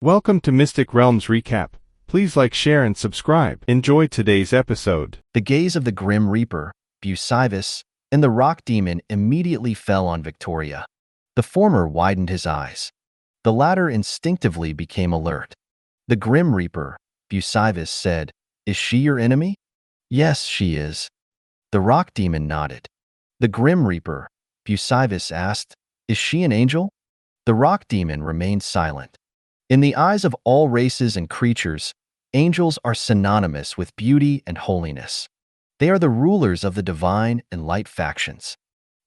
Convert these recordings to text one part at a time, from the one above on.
Welcome to Mystic Realms Recap. Please like, share, and subscribe. Enjoy today's episode. The gaze of the Grim Reaper, Bucivus, and the Rock Demon immediately fell on Victoria. The former widened his eyes. The latter instinctively became alert. The Grim Reaper, Bucivus, said, "Is she your enemy?" "Yes, she is." The Rock Demon nodded. The Grim Reaper, Bucivus, asked, "Is she an angel?" The Rock Demon remained silent. In the eyes of all races and creatures, angels are synonymous with beauty and holiness. They are the rulers of the divine and light factions.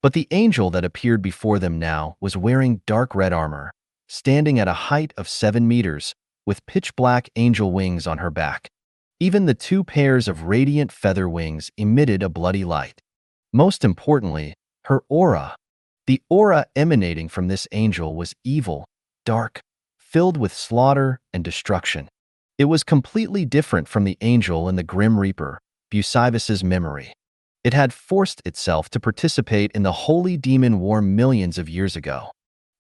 But the angel that appeared before them now was wearing dark red armor, standing at a height of 7 meters, with pitch-black angel wings on her back. Even the 2 pairs of radiant feather wings emitted a bloody light. Most importantly, her aura. The aura emanating from this angel was evil, dark, filled with slaughter and destruction. It was completely different from the angel in the Grim Reaper, Bucivus's memory. It had forced itself to participate in the holy demon war millions of years ago.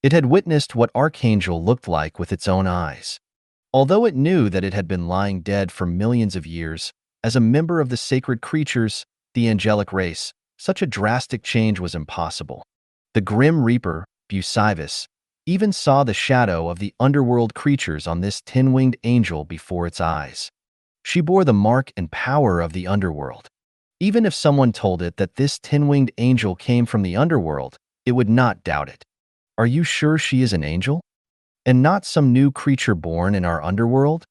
It had witnessed what Archangel looked like with its own eyes. Although it knew that it had been lying dead for millions of years, as a member of the sacred creatures, the angelic race, such a drastic change was impossible. The Grim Reaper, Bucivus, even saw the shadow of the underworld creatures on this 10-winged angel before its eyes. She bore the mark and power of the underworld. Even if someone told it that this 10-winged angel came from the underworld, it would not doubt it. "Are you sure she is an angel? And not some new creature born in our underworld?"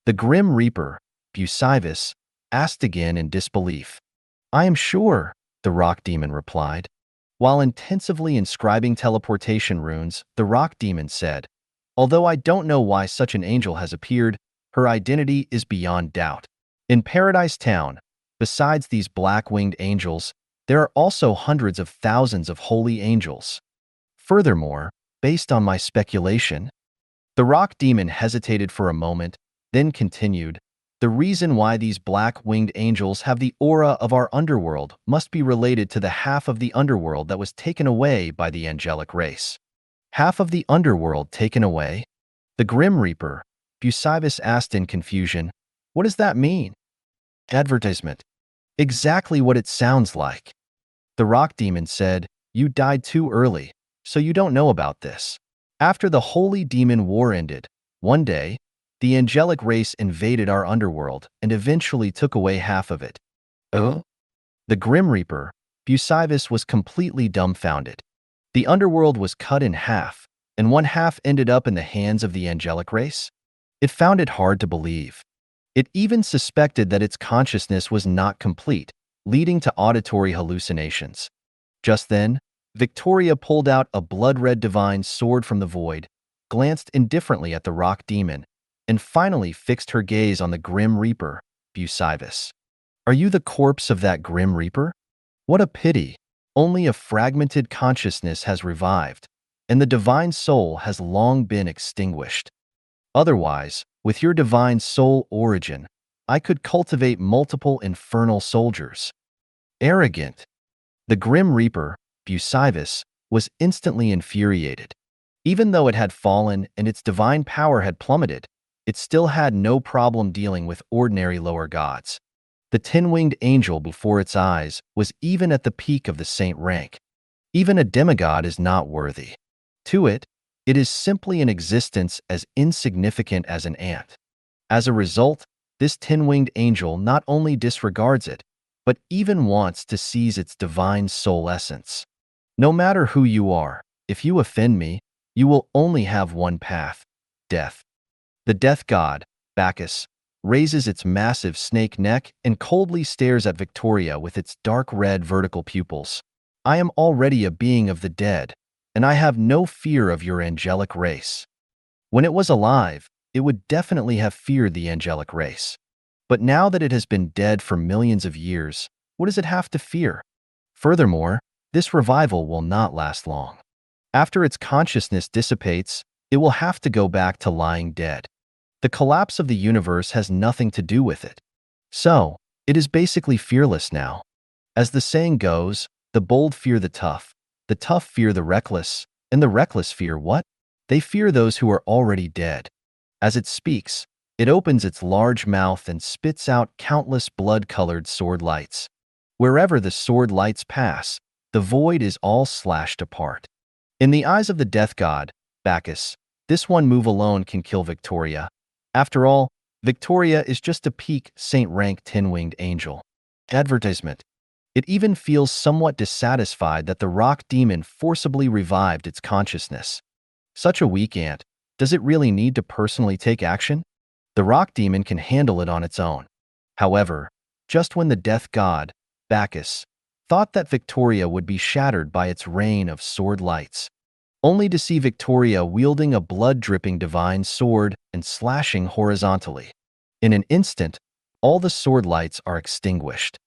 The Grim Reaper, Bucivus, asked again in disbelief. "I am sure," the Rock Demon replied. While intensively inscribing teleportation runes, the Rock Demon said, "Although I don't know why such an angel has appeared, her identity is beyond doubt. In Paradise Town, besides these black-winged angels, there are also hundreds of thousands of holy angels. Furthermore, based on my speculation..." The Rock Demon hesitated for a moment, then continued, "The reason why these black-winged angels have the aura of our underworld must be related to the half of the underworld that was taken away by the angelic race." "Half of the underworld taken away?" The Grim Reaper, Bucivus, asked in confusion. "What does that mean?" "Advertisement." "Exactly what it sounds like." The Rock Demon said, "You died too early, so you don't know about this. After the Holy Demon War ended, one day, the angelic race invaded our underworld and eventually took away half of it." "Oh?" The Grim Reaper, Bucivus, was completely dumbfounded. The underworld was cut in half, and one half ended up in the hands of the angelic race? It found it hard to believe. It even suspected that its consciousness was not complete, leading to auditory hallucinations. Just then, Victoria pulled out a blood-red divine sword from the void, glanced indifferently at the Rock Demon, and finally fixed her gaze on the Grim Reaper, Bucivus. "Are you the corpse of that Grim Reaper? What a pity. Only a fragmented consciousness has revived, and the divine soul has long been extinguished. Otherwise, with your divine soul origin, I could cultivate multiple infernal soldiers." "Arrogant." The Grim Reaper, Bucivus, was instantly infuriated. Even though it had fallen and its divine power had plummeted, it still had no problem dealing with ordinary lower gods. The 10-winged angel before its eyes was even at the peak of the saint rank. Even a demigod is not worthy. To it, it is simply an existence as insignificant as an ant. As a result, this 10-winged angel not only disregards it, but even wants to seize its divine soul essence. "No matter who you are, if you offend me, you will only have one path: death." The death god, Bacchus, raises its massive snake neck and coldly stares at Victoria with its dark red vertical pupils. "I am already a being of the dead, and I have no fear of your angelic race." When it was alive, it would definitely have feared the angelic race. But now that it has been dead for millions of years, what does it have to fear? Furthermore, this revival will not last long. After its consciousness dissipates, it will have to go back to lying dead. The collapse of the universe has nothing to do with it. So, it is basically fearless now. As the saying goes, the bold fear the tough fear the reckless, and the reckless fear what? They fear those who are already dead. As it speaks, it opens its large mouth and spits out countless blood-colored sword lights. Wherever the sword lights pass, the void is all slashed apart. In the eyes of the death god, Bacchus, this one move alone can kill Victoria. After all, Victoria is just a peak saint-rank 10-winged angel. Advertisement. It even feels somewhat dissatisfied that the rock demon forcibly revived its consciousness. Such a weak ant, does it really need to personally take action? The rock demon can handle it on its own. However, just when the death god, Bacchus, thought that Victoria would be shattered by its rain of sword lights, only to see Victoria wielding a blood-dripping divine sword and slashing horizontally. In an instant, all the sword lights are extinguished.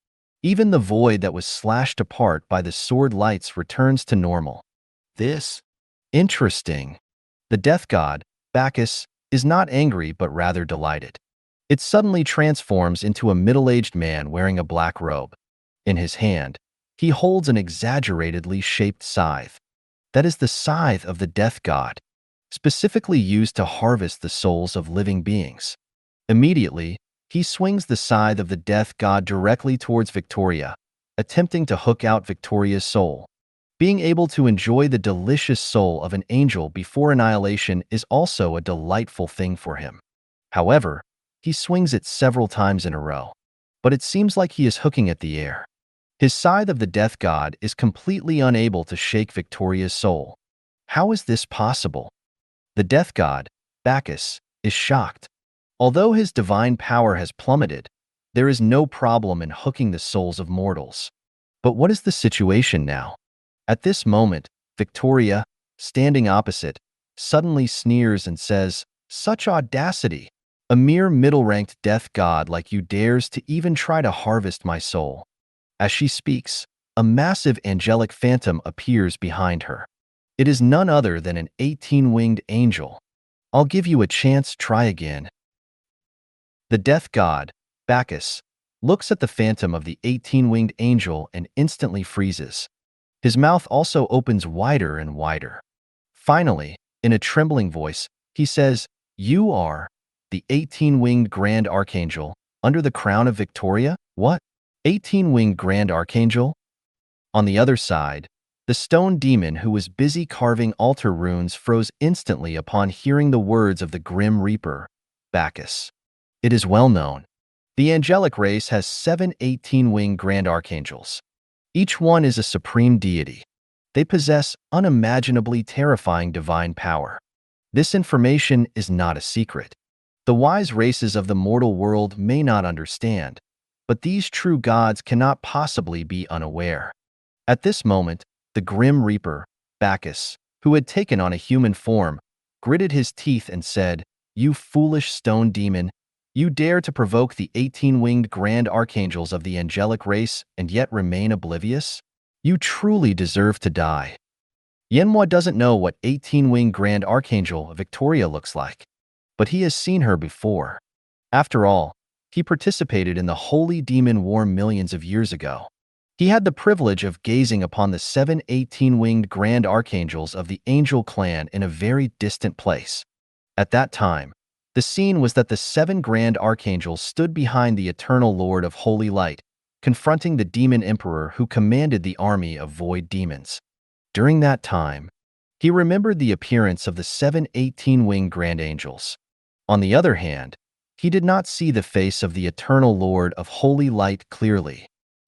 Even the void that was slashed apart by the sword lights returns to normal. This? Interesting. The death god, Bacchus, is not angry but rather delighted. It suddenly transforms into a middle-aged man wearing a black robe. In his hand, he holds an exaggeratedly shaped scythe. That is the scythe of the death god, specifically used to harvest the souls of living beings. Immediately, he swings the scythe of the death god directly towards Victoria, attempting to hook out Victoria's soul. Being able to enjoy the delicious soul of an angel before annihilation is also a delightful thing for him. However, he swings it several times in a row, but it seems like he is hooking at the air. His scythe of the death god is completely unable to shake Victoria's soul. How is this possible? The death god, Bacchus, is shocked. Although his divine power has plummeted, there is no problem in hooking the souls of mortals. But what is the situation now? At this moment, Victoria, standing opposite, suddenly sneers and says, "Such audacity! A mere middle-ranked death god like you dares to even try to harvest my soul." As she speaks, a massive angelic phantom appears behind her. It is none other than an 18-winged angel. "I'll give you a chance, try again." The death god, Bacchus, looks at the phantom of the 18-winged angel and instantly freezes. His mouth also opens wider and wider. Finally, in a trembling voice, he says, "You are the 18-winged Grand Archangel under the crown of Victoria? What? 18-winged Grand Archangel?" On the other side, the stone demon who was busy carving altar runes froze instantly upon hearing the words of the Grim Reaper, Bacchus. It is well known. The angelic race has 7 18-winged Grand Archangels. Each one is a supreme deity. They possess unimaginably terrifying divine power. This information is not a secret. The wise races of the mortal world may not understand, but these true gods cannot possibly be unaware. At this moment, the Grim Reaper, Bacchus, who had taken on a human form, gritted his teeth and said, "You foolish stone demon, you dare to provoke the 18-winged Grand Archangels of the angelic race and yet remain oblivious? You truly deserve to die." Manhwa doesn't know what 18-winged Grand Archangel Victoria looks like, but he has seen her before. After all, he participated in the Holy Demon War millions of years ago. He had the privilege of gazing upon the 7 18-winged Grand Archangels of the Angel Clan in a very distant place. At that time, the scene was that the 7 Grand Archangels stood behind the Eternal Lord of Holy Light, confronting the Demon Emperor who commanded the army of void demons. During that time, he remembered the appearance of the 7 18-winged Grand Angels. On the other hand, he did not see the face of the Eternal Lord of Holy Light clearly.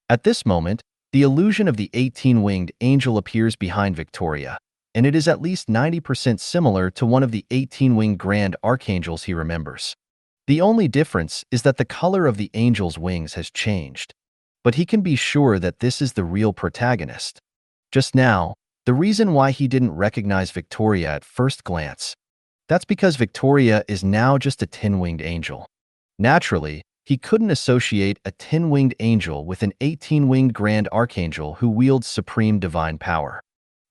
At this moment, the illusion of the 18-winged angel appears behind Victoria, and it is at least 90% similar to one of the 18-winged Grand Archangels he remembers. The only difference is that the color of the angel's wings has changed. But he can be sure that this is the real protagonist. Just now, the reason why he didn't recognize Victoria at first glance, that's because Victoria is now just a 10-winged angel. Naturally, he couldn't associate a 10-winged angel with an 18-winged Grand Archangel who wields supreme divine power.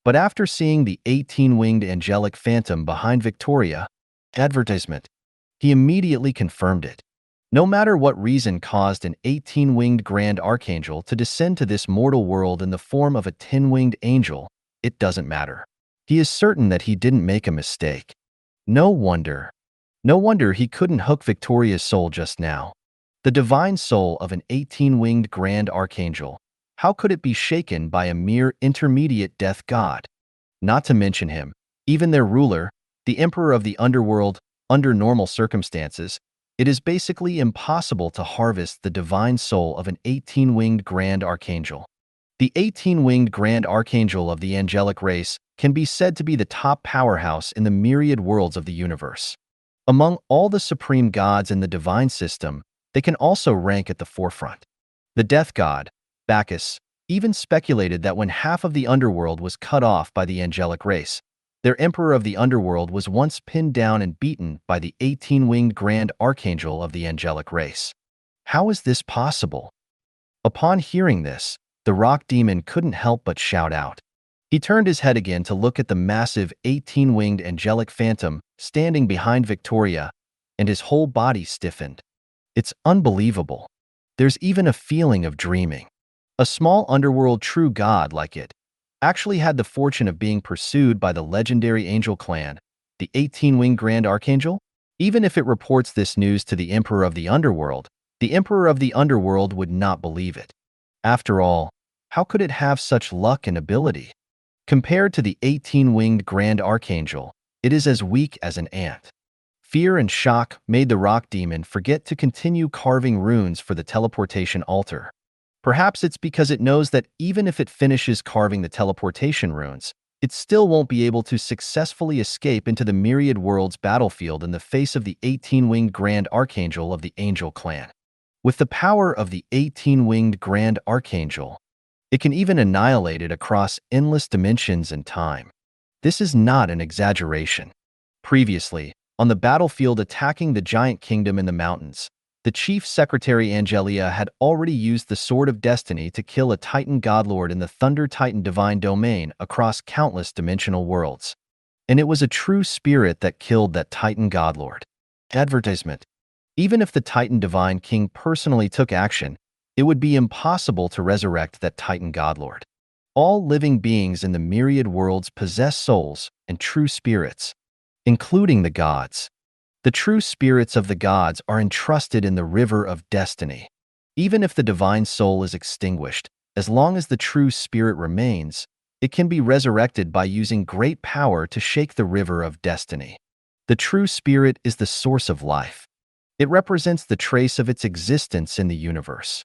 But after seeing the 18-winged angelic phantom behind Victoria, advertisement, he immediately confirmed it. No matter what reason caused an 18-winged Grand Archangel to descend to this mortal world in the form of a 10-winged angel, it doesn't matter. He is certain that he didn't make a mistake. No wonder. No wonder he couldn't hook Victoria's soul just now. The divine soul of an 18-winged grand archangel. How could it be shaken by a mere intermediate death god? Not to mention him, even their ruler, the emperor of the underworld, under normal circumstances, it is basically impossible to harvest the divine soul of an 18-winged grand archangel. The 18-winged grand archangel of the angelic race can be said to be the top powerhouse in the myriad worlds of the universe. Among all the supreme gods in the divine system, they can also rank at the forefront. The death god, Bacchus, even speculated that when half of the underworld was cut off by the angelic race, their emperor of the underworld was once pinned down and beaten by the 18-winged grand archangel of the angelic race. How is this possible? Upon hearing this, the rock demon couldn't help but shout out. He turned his head again to look at the massive 18-winged angelic phantom standing behind Victoria, and his whole body stiffened. It's unbelievable. There's even a feeling of dreaming. A small underworld true god like it actually had the fortune of being pursued by the legendary angel clan, the 18-winged grand archangel? Even if it reports this news to the emperor of the underworld would not believe it. After all, how could it have such luck and ability? Compared to the 18-winged grand archangel, it is as weak as an ant. Fear and shock made the rock demon forget to continue carving runes for the teleportation altar. Perhaps it's because it knows that even if it finishes carving the teleportation runes, it still won't be able to successfully escape into the myriad worlds battlefield in the face of the 18-winged grand archangel of the angel clan. With the power of the 18-winged grand archangel, it can even annihilate it across endless dimensions and time. This is not an exaggeration. Previously, on the battlefield attacking the giant kingdom in the mountains, the chief secretary Angelia had already used the Sword of Destiny to kill a Titan Godlord in the Thunder Titan Divine Domain across countless dimensional worlds. And it was a true spirit that killed that Titan Godlord. Advertisement. Even if the Titan Divine King personally took action, it would be impossible to resurrect that Titan Godlord. All living beings in the myriad worlds possess souls and true spirits, including the gods. The true spirits of the gods are entrusted in the river of destiny. Even if the divine soul is extinguished, as long as the true spirit remains, it can be resurrected by using great power to shake the river of destiny. The true spirit is the source of life. It represents the trace of its existence in the universe.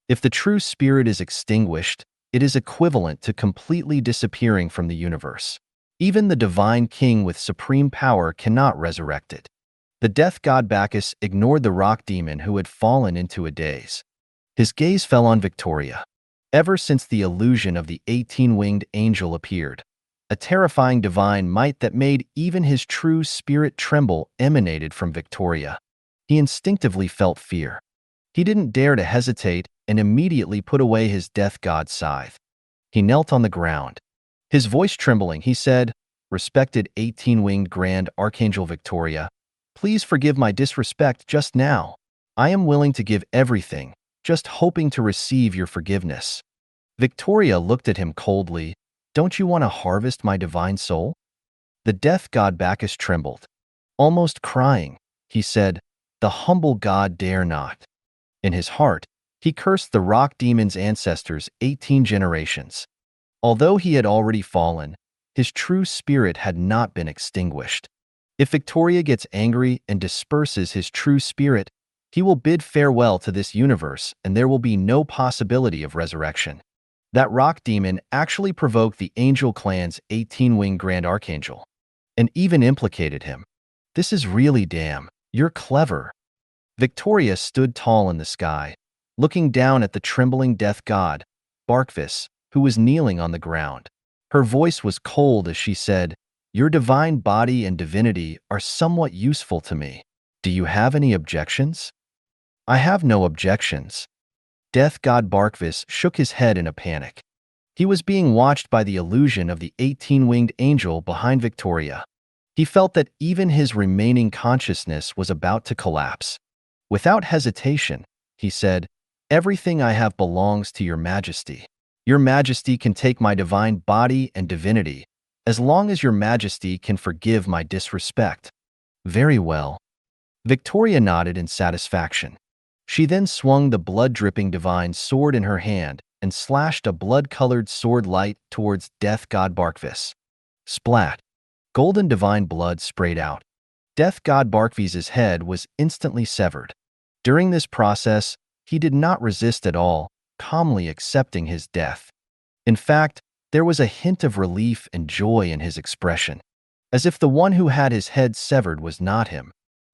If the true spirit is extinguished, it is equivalent to completely disappearing from the universe. Even the divine king with supreme power cannot resurrect it. The death god Bacchus ignored the rock demon who had fallen into a daze. His gaze fell on Victoria. Ever since the illusion of the 18-winged angel appeared, a terrifying divine might that made even his true spirit tremble emanated from Victoria. He instinctively felt fear. He didn't dare to hesitate and immediately put away his death god's scythe. He knelt on the ground. His voice trembling, he said, "Respected 18-winged Grand Archangel Victoria, please forgive my disrespect just now. I am willing to give everything, just hoping to receive your forgiveness." Victoria looked at him coldly. "Don't you want to harvest my divine soul?" The death god Bacchus trembled. Almost crying, he said, "The humble god dare not." In his heart, he cursed the rock demon's ancestors 18 generations. Although he had already fallen, his true spirit had not been extinguished. If Victoria gets angry and disperses his true spirit, he will bid farewell to this universe and there will be no possibility of resurrection. That rock demon actually provoked the Angel Clan's 18-winged Grand Archangel, and even implicated him. This is really damn. You're clever. Victoria stood tall in the sky, looking down at the trembling death god, Barkvis, who was kneeling on the ground. Her voice was cold as she said, "Your divine body and divinity are somewhat useful to me. Do you have any objections?" "I have no objections." Death god Barkvis shook his head in a panic. He was being watched by the illusion of the 18-winged angel behind Victoria. He felt that even his remaining consciousness was about to collapse. Without hesitation, he said, "Everything I have belongs to your majesty. Your majesty can take my divine body and divinity, as long as your majesty can forgive my disrespect." "Very well." Victoria nodded in satisfaction. She then swung the blood-dripping divine sword in her hand and slashed a blood-colored sword light towards Death God Barkvis. Splat! Golden divine blood sprayed out. Death God Barkvis's head was instantly severed. During this process, he did not resist at all, calmly accepting his death. In fact, there was a hint of relief and joy in his expression, as if the one who had his head severed was not him.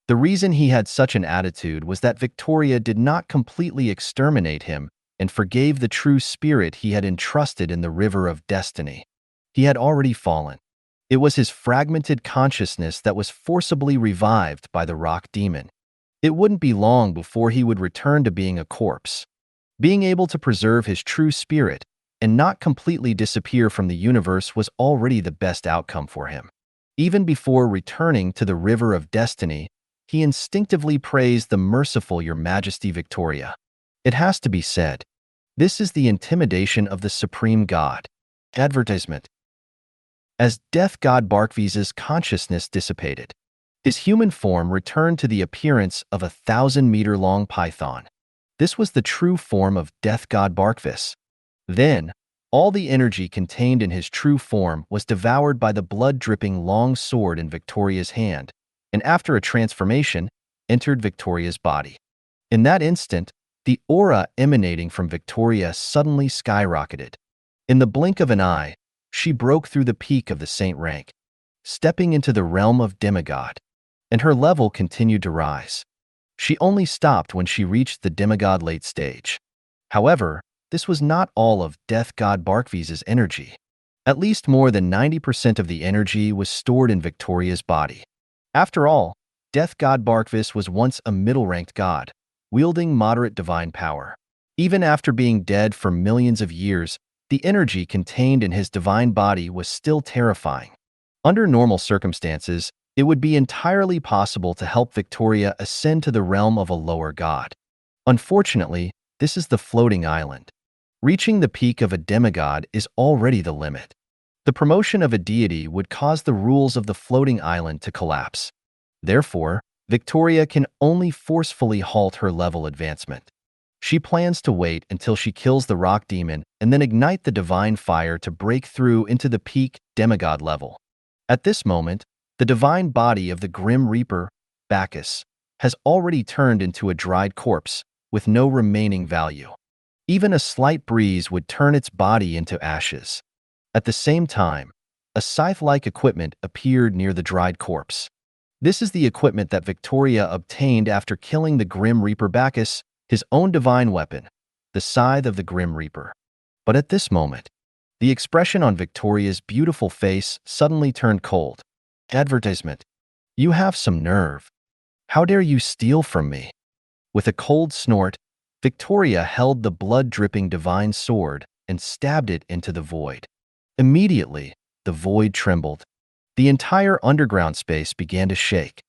The reason he had such an attitude was that Victoria did not completely exterminate him and forgave the true spirit he had entrusted in the river of destiny. He had already fallen. It was his fragmented consciousness that was forcibly revived by the rock demon. It wouldn't be long before he would return to being a corpse. Being able to preserve his true spirit and not completely disappear from the universe was already the best outcome for him. Even before returning to the river of destiny, he instinctively praised the merciful Your Majesty Victoria. It has to be said, this is the intimidation of the Supreme God. Advertisement. As Death God Barkvis's consciousness dissipated, his human form returned to the appearance of a 1,000-meter-long python. This was the true form of Death God Barkvis. Then, all the energy contained in his true form was devoured by the blood-dripping long sword in Victoria's hand, and after a transformation, entered Victoria's body. In that instant, the aura emanating from Victoria suddenly skyrocketed. In the blink of an eye, she broke through the peak of the saint rank, stepping into the realm of demigod, and her level continued to rise. She only stopped when she reached the demigod late stage. However, this was not all of Death God Barkvis's energy. At least more than 90% of the energy was stored in Victoria's body. After all, Death God Barkvis was once a middle-ranked god, wielding moderate divine power. Even after being dead for millions of years, the energy contained in his divine body was still terrifying. Under normal circumstances, it would be entirely possible to help Victoria ascend to the realm of a lower god. Unfortunately, this is the floating island. Reaching the peak of a demigod is already the limit. The promotion of a deity would cause the rules of the floating island to collapse. Therefore, Victoria can only forcefully halt her level advancement. She plans to wait until she kills the rock demon and then ignite the divine fire to break through into the peak demigod level. At this moment, the divine body of the Grim Reaper, Bacchus, has already turned into a dried corpse with no remaining value. Even a slight breeze would turn its body into ashes. At the same time, a scythe-like equipment appeared near the dried corpse. This is the equipment that Victoria obtained after killing the Grim Reaper Bacchus, his own divine weapon, the Scythe of the Grim Reaper. But at this moment, the expression on Victoria's beautiful face suddenly turned cold. Advertisement. You have some nerve. How dare you steal from me? With a cold snort, Victoria held the blood-dripping divine sword and stabbed it into the void. Immediately, the void trembled. The entire underground space began to shake.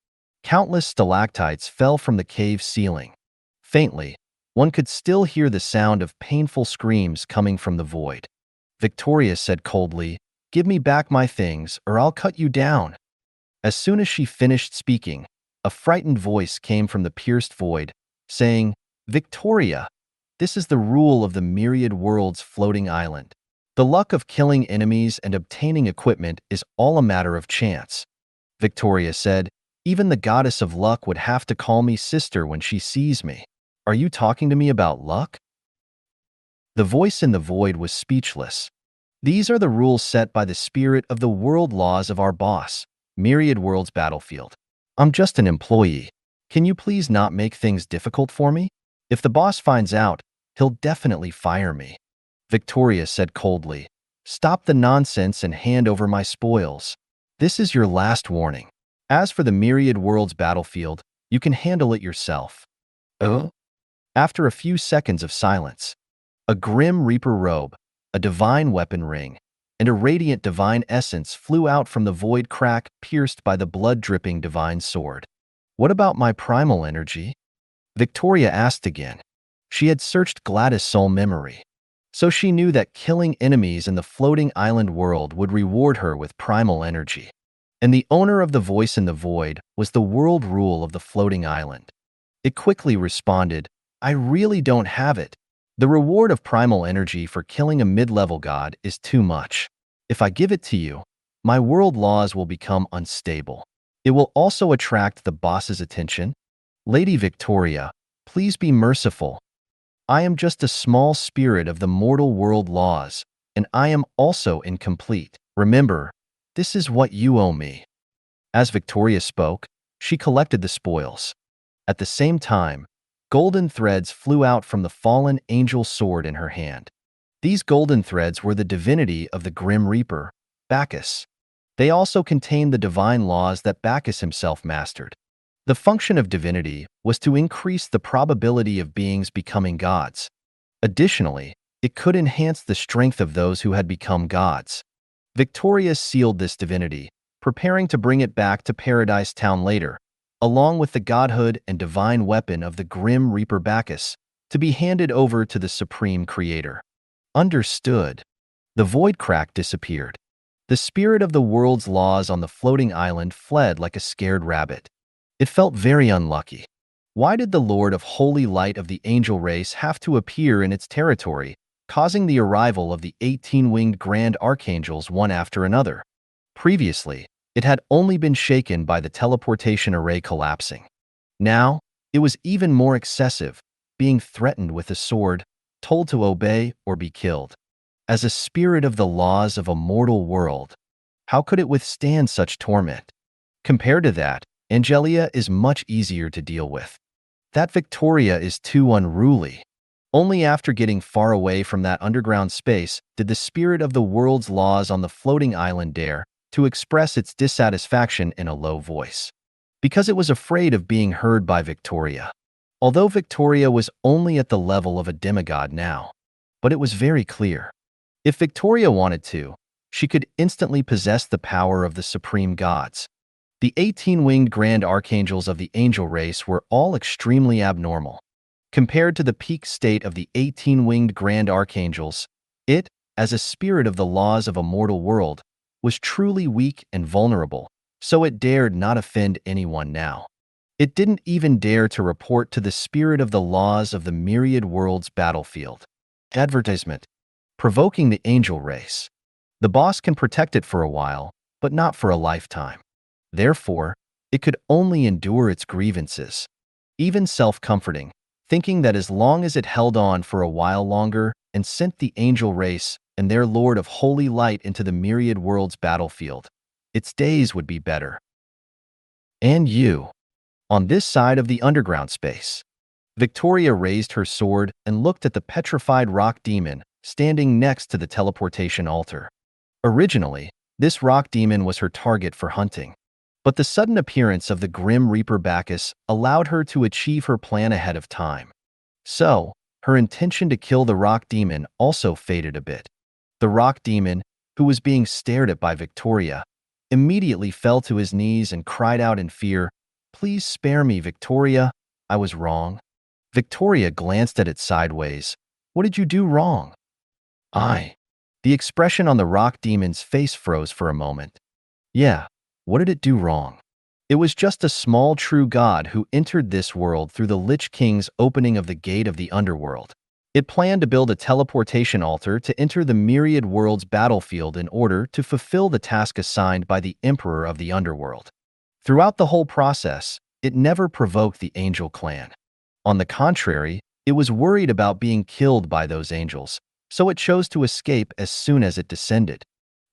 Countless stalactites fell from the cave ceiling. Faintly, one could still hear the sound of painful screams coming from the void. Victoria said coldly, "Give me back my things, or I'll cut you down." As soon as she finished speaking, a frightened voice came from the pierced void, saying, "Victoria, this is the rule of the myriad worlds floating island. The luck of killing enemies and obtaining equipment is all a matter of chance." Victoria said, "Even the goddess of luck would have to call me sister when she sees me. Are you talking to me about luck?" The voice in the void was speechless. These are the rules set by the spirit of the world laws of our boss, Myriad Worlds Battlefield. I'm just an employee. Can you please not make things difficult for me? If the boss finds out, he'll definitely fire me." Victoria said coldly, "Stop the nonsense and hand over my spoils. This is your last warning. As for the Myriad Worlds Battlefield, you can handle it yourself." After a few seconds of silence, a Grim Reaper robe, a divine weapon ring, and a radiant divine essence flew out from the void crack pierced by the blood-dripping divine sword. "What about my primal energy?" Victoria asked again. She had searched Gladys' soul memory, so she knew that killing enemies in the floating island world would reward her with primal energy. And the owner of the voice in the void was the world rule of the floating island. It quickly responded, I really don't have it. The reward of primal energy for killing a mid-level god is too much. If I give it to you, my world laws will become unstable. It will also attract the boss's attention. Lady Victoria, please be merciful. I am just a small spirit of the mortal world laws, and I am also incomplete. Remember, this is what you owe me. As Victoria spoke, she collected the spoils. At the same time, golden threads flew out from the fallen angel's sword in her hand. These golden threads were the divinity of the Grim Reaper, Bacchus. They also contained the divine laws that Bacchus himself mastered. The function of divinity was to increase the probability of beings becoming gods. Additionally, it could enhance the strength of those who had become gods. Victoria sealed this divinity, preparing to bring it back to Paradise Town later, along with the godhood and divine weapon of the Grim Reaper Bacchus, to be handed over to the Supreme Creator. Understood. The void crack disappeared. The spirit of the world's laws on the floating island fled like a scared rabbit. It felt very unlucky. Why did the Lord of Holy Light of the angel race have to appear in its territory, causing the arrival of the 18-winged grand archangels one after another? Previously, it had only been shaken by the teleportation array collapsing. Now, it was even more excessive, being threatened with a sword, told to obey or be killed. As a spirit of the laws of a mortal world, how could it withstand such torment? Compared to that, Angelia is much easier to deal with. That Victoria is too unruly. Only after getting far away from that underground space did the spirit of the world's laws on the floating island dare to express its dissatisfaction in a low voice. Because it was afraid of being heard by Victoria. Although Victoria was only at the level of a demigod now, but it was very clear. If Victoria wanted to, she could instantly possess the power of the supreme gods. The 18-winged grand archangels of the angel race were all extremely abnormal. Compared to the peak state of the 18-winged grand archangels, it, as a spirit of the laws of a mortal world, was truly weak and vulnerable, so it dared not offend anyone now. It didn't even dare to report to the spirit of the laws of the myriad worlds battlefield. Advertisement. Provoking the angel race. The boss can protect it for a while, but not for a lifetime. Therefore, it could only endure its grievances. Even self-comforting, thinking that as long as it held on for a while longer and sent the angel race and their Lord of Holy Light into the myriad worlds battlefield, its days would be better. And you. On this side of the underground space. Victoria raised her sword and looked at the petrified rock demon standing next to the teleportation altar. Originally, this rock demon was her target for hunting. But the sudden appearance of the Grim Reaper Bacchus allowed her to achieve her plan ahead of time. So, her intention to kill the rock demon also faded a bit. The rock demon, who was being stared at by Victoria, immediately fell to his knees and cried out in fear, "Please spare me, Victoria. I was wrong." Victoria glanced at it sideways. "What did you do wrong?" The expression on the rock demon's face froze for a moment. Yeah, what did it do wrong? It was just a small true god who entered this world through the Lich King's opening of the gate of the underworld. It planned to build a teleportation altar to enter the myriad worlds battlefield in order to fulfill the task assigned by the Emperor of the underworld. Throughout the whole process, it never provoked the angel clan. On the contrary, it was worried about being killed by those angels, so it chose to escape as soon as it descended.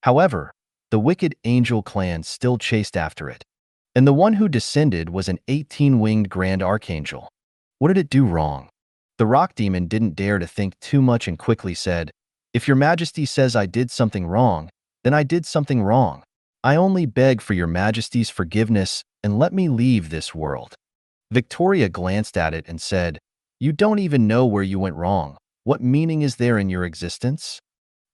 However, the wicked angel clan still chased after it. And the one who descended was an 18-winged grand archangel. What did it do wrong? The rock demon didn't dare to think too much and quickly said, "If your majesty says I did something wrong, then I did something wrong. I only beg for your majesty's forgiveness and let me leave this world." Victoria glanced at it and said, "You don't even know where you went wrong. What meaning is there in your existence?"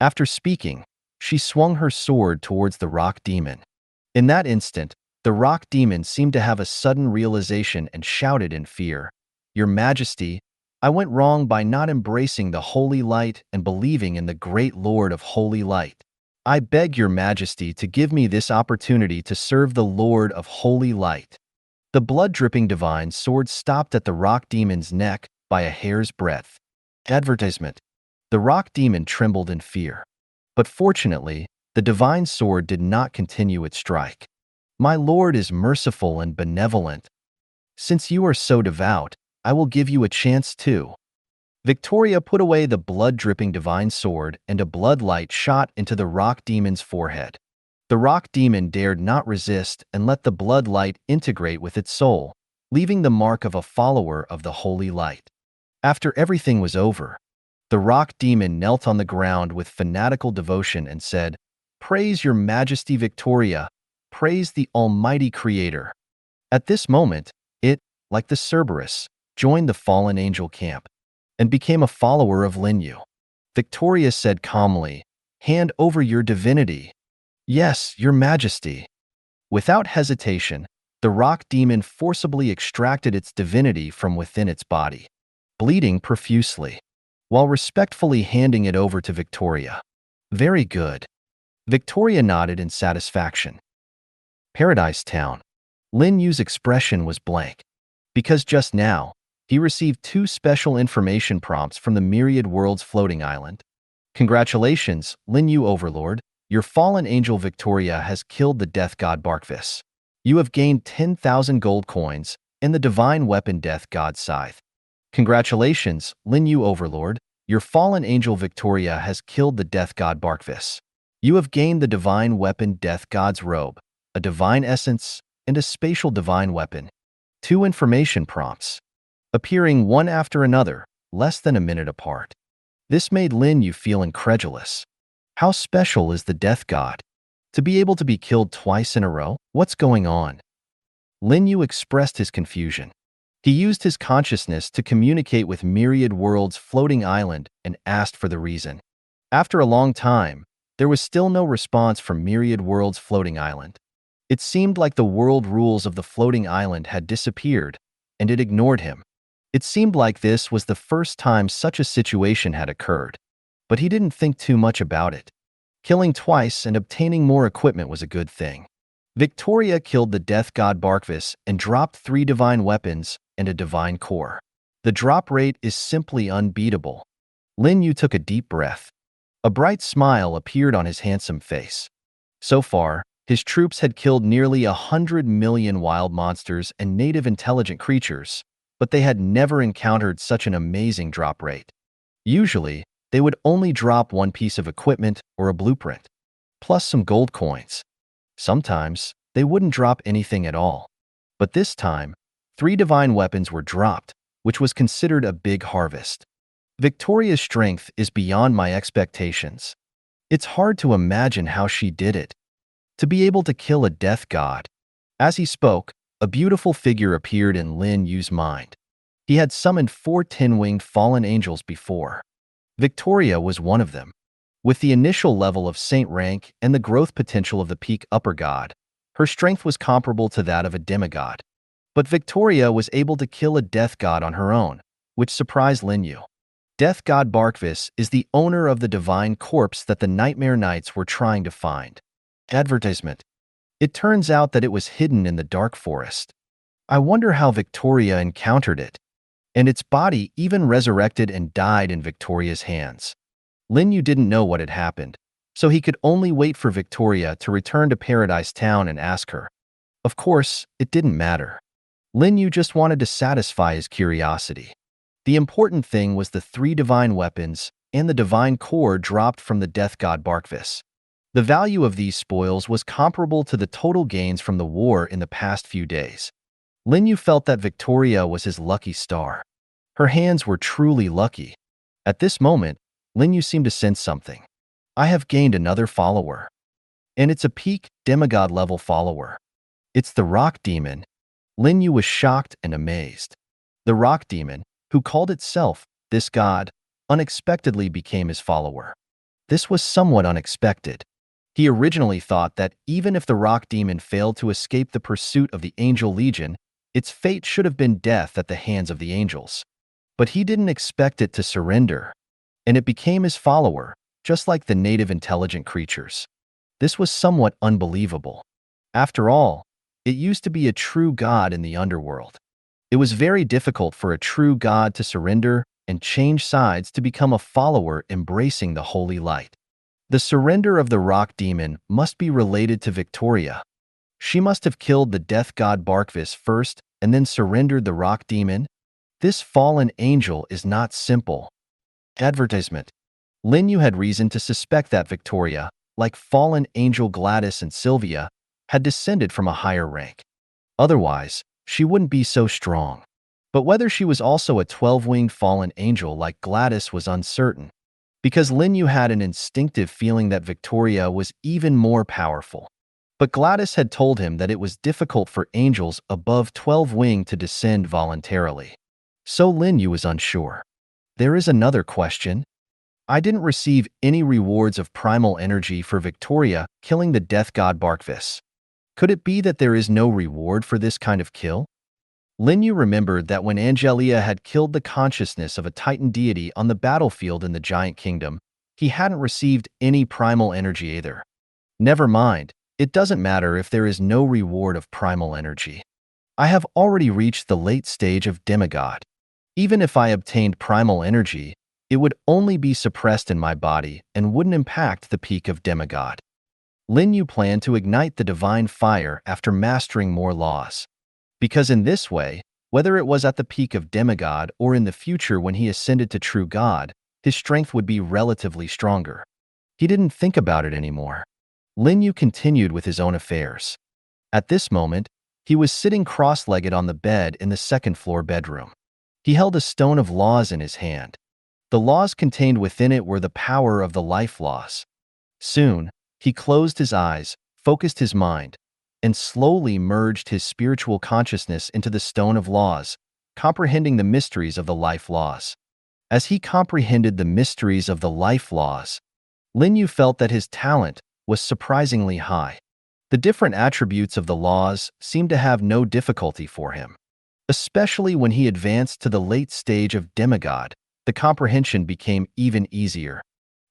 After speaking, she swung her sword towards the rock demon. In that instant, the rock demon seemed to have a sudden realization and shouted in fear, "Your Majesty, I went wrong by not embracing the holy light and believing in the great Lord of Holy Light. I beg your majesty to give me this opportunity to serve the Lord of Holy Light. The blood-dripping divine sword stopped at the rock demon's neck by a hair's breadth. Advertisement. The rock demon trembled in fear. But fortunately, the divine sword did not continue its strike. My lord is merciful and benevolent. Since you are so devout, I will give you a chance too. Victoria put away the blood-dripping divine sword, and a blood light shot into the rock demon's forehead. The rock demon dared not resist and let the blood light integrate with its soul, leaving the mark of a follower of the holy light. After everything was over, the rock demon knelt on the ground with fanatical devotion and said, "Praise your majesty Victoria, praise the almighty creator." At this moment, it, like the Cerberus, joined the fallen angel camp and became a follower of Lin Yu. Victoria said calmly, "Hand over your divinity." "Yes, your majesty." Without hesitation, the rock demon forcibly extracted its divinity from within its body, bleeding profusely, while respectfully handing it over to Victoria. "Very good." Victoria nodded in satisfaction. Paradise Town. Lin Yu's expression was blank, because just now, he received 2 special information prompts from the Myriad Worlds floating island. "Congratulations, Lin Yu Overlord. Your fallen angel Victoria has killed the death god Barkvis. You have gained 10,000 gold coins and the divine weapon Death God Scythe. Congratulations, Lin Yu Overlord. Your fallen angel Victoria has killed the death god Barkvis. You have gained the divine weapon Death God's Robe, a divine essence, and a spatial divine weapon." 2 information prompts, appearing one after another, less than a minute apart. This made Lin Yu feel incredulous. How special is the death god? To be able to be killed twice in a row? What's going on? Lin Yu expressed his confusion. He used his consciousness to communicate with Myriad Worlds' floating island and asked for the reason. After a long time, there was still no response from Myriad Worlds' floating island. It seemed like the world rules of the floating island had disappeared, and it ignored him. It seemed like this was the first time such a situation had occurred, but he didn't think too much about it. Killing twice and obtaining more equipment was a good thing. Victoria killed the death god Barkvis and dropped 3 divine weapons and a divine core. The drop rate is simply unbeatable. Lin Yu took a deep breath. A bright smile appeared on his handsome face. So far, his troops had killed nearly 100 million wild monsters and native intelligent creatures, but they had never encountered such an amazing drop rate. Usually, they would only drop 1 piece of equipment or a blueprint, plus some gold coins. Sometimes, they wouldn't drop anything at all. But this time, 3 divine weapons were dropped, which was considered a big harvest. Victoria's strength is beyond my expectations. It's hard to imagine how she did it. To be able to kill a death god. As he spoke, a beautiful figure appeared in Lin Yu's mind. He had summoned 4 tin-winged fallen angels before. Victoria was one of them. With the initial level of saint rank and the growth potential of the peak upper god, her strength was comparable to that of a demigod. But Victoria was able to kill a death god on her own, which surprised Lin Yu. Death god Barkvis is the owner of the divine corpse that the Nightmare Knights were trying to find. Advertisement. It turns out that it was hidden in the dark forest. I wonder how Victoria encountered it. And its body even resurrected and died in Victoria's hands. Lin Yu didn't know what had happened, so he could only wait for Victoria to return to Paradise Town and ask her. Of course, it didn't matter. Lin Yu just wanted to satisfy his curiosity. The important thing was the 3 divine weapons and the divine core dropped from the death god Barkvis. The value of these spoils was comparable to the total gains from the war in the past few days. Lin Yu felt that Victoria was his lucky star. Her hands were truly lucky. At this moment, Lin Yu seemed to sense something. I have gained another follower. And it's a peak demigod level follower. It's the rock demon. Lin Yu was shocked and amazed. The rock demon, who called itself this god, unexpectedly became his follower. This was somewhat unexpected. He originally thought that even if the rock demon failed to escape the pursuit of the Angel Legion, its fate should have been death at the hands of the angels. But he didn't expect it to surrender, and it became his follower, just like the native intelligent creatures. This was somewhat unbelievable. After all, it used to be a true god in the underworld. It was very difficult for a true god to surrender and change sides to become a follower embracing the holy light. The surrender of the rock demon must be related to Victoria. She must have killed the death god Barkvis first and then surrendered the rock demon. This fallen angel is not simple. Advertisement. Lin Yu had reason to suspect that Victoria, like fallen angel Gladys and Sylvia, had descended from a higher rank. Otherwise, she wouldn't be so strong. But whether she was also a 12-winged fallen angel like Gladys was uncertain, because Lin Yu had an instinctive feeling that Victoria was even more powerful. But Gladys had told him that it was difficult for angels above 12-wing to descend voluntarily. So Lin Yu was unsure. There is another question. I didn't receive any rewards of primal energy for Victoria killing the death god Barkvis. Could it be that there is no reward for this kind of kill? Lin Yu remembered that when Angelia had killed the consciousness of a Titan deity on the battlefield in the Giant Kingdom, he hadn't received any primal energy either. Never mind, it doesn't matter if there is no reward of primal energy. I have already reached the late stage of demigod. Even if I obtained primal energy, it would only be suppressed in my body and wouldn't impact the peak of demigod. Lin Yu planned to ignite the divine fire after mastering more laws. Because in this way, whether it was at the peak of demigod or in the future when he ascended to true god, his strength would be relatively stronger. He didn't think about it anymore. Lin Yu continued with his own affairs. At this moment, he was sitting cross-legged on the bed in the second-floor bedroom. He held a stone of laws in his hand. The laws contained within it were the power of the life laws. Soon, he closed his eyes, focused his mind, and slowly merged his spiritual consciousness into the stone of laws, comprehending the mysteries of the life laws. As he comprehended the mysteries of the life laws, Lin Yu felt that his talent was surprisingly high. The different attributes of the laws seemed to have no difficulty for him. Especially when he advanced to the late stage of demigod, the comprehension became even easier.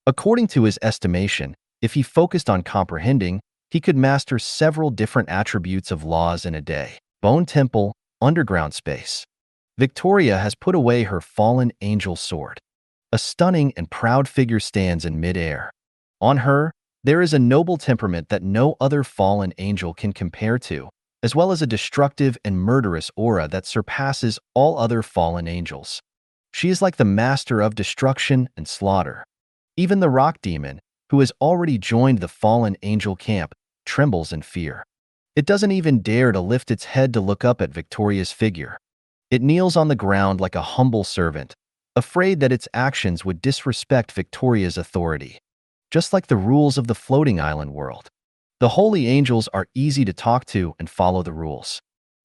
According to his estimation, if he focused on comprehending, he could master several different attributes of laws in a day. Bone Temple, underground space. Victoria has put away her fallen angel sword. A stunning and proud figure stands in mid-air. On her, there is a noble temperament that no other fallen angel can compare to, as well as a destructive and murderous aura that surpasses all other fallen angels. She is like the master of destruction and slaughter. Even the rock demon, who has already joined the fallen angel camp, trembles in fear. It doesn't even dare to lift its head to look up at Victoria's figure. It kneels on the ground like a humble servant, afraid that its actions would disrespect Victoria's authority. Just like the rules of the floating island world. The holy angels are easy to talk to and follow the rules.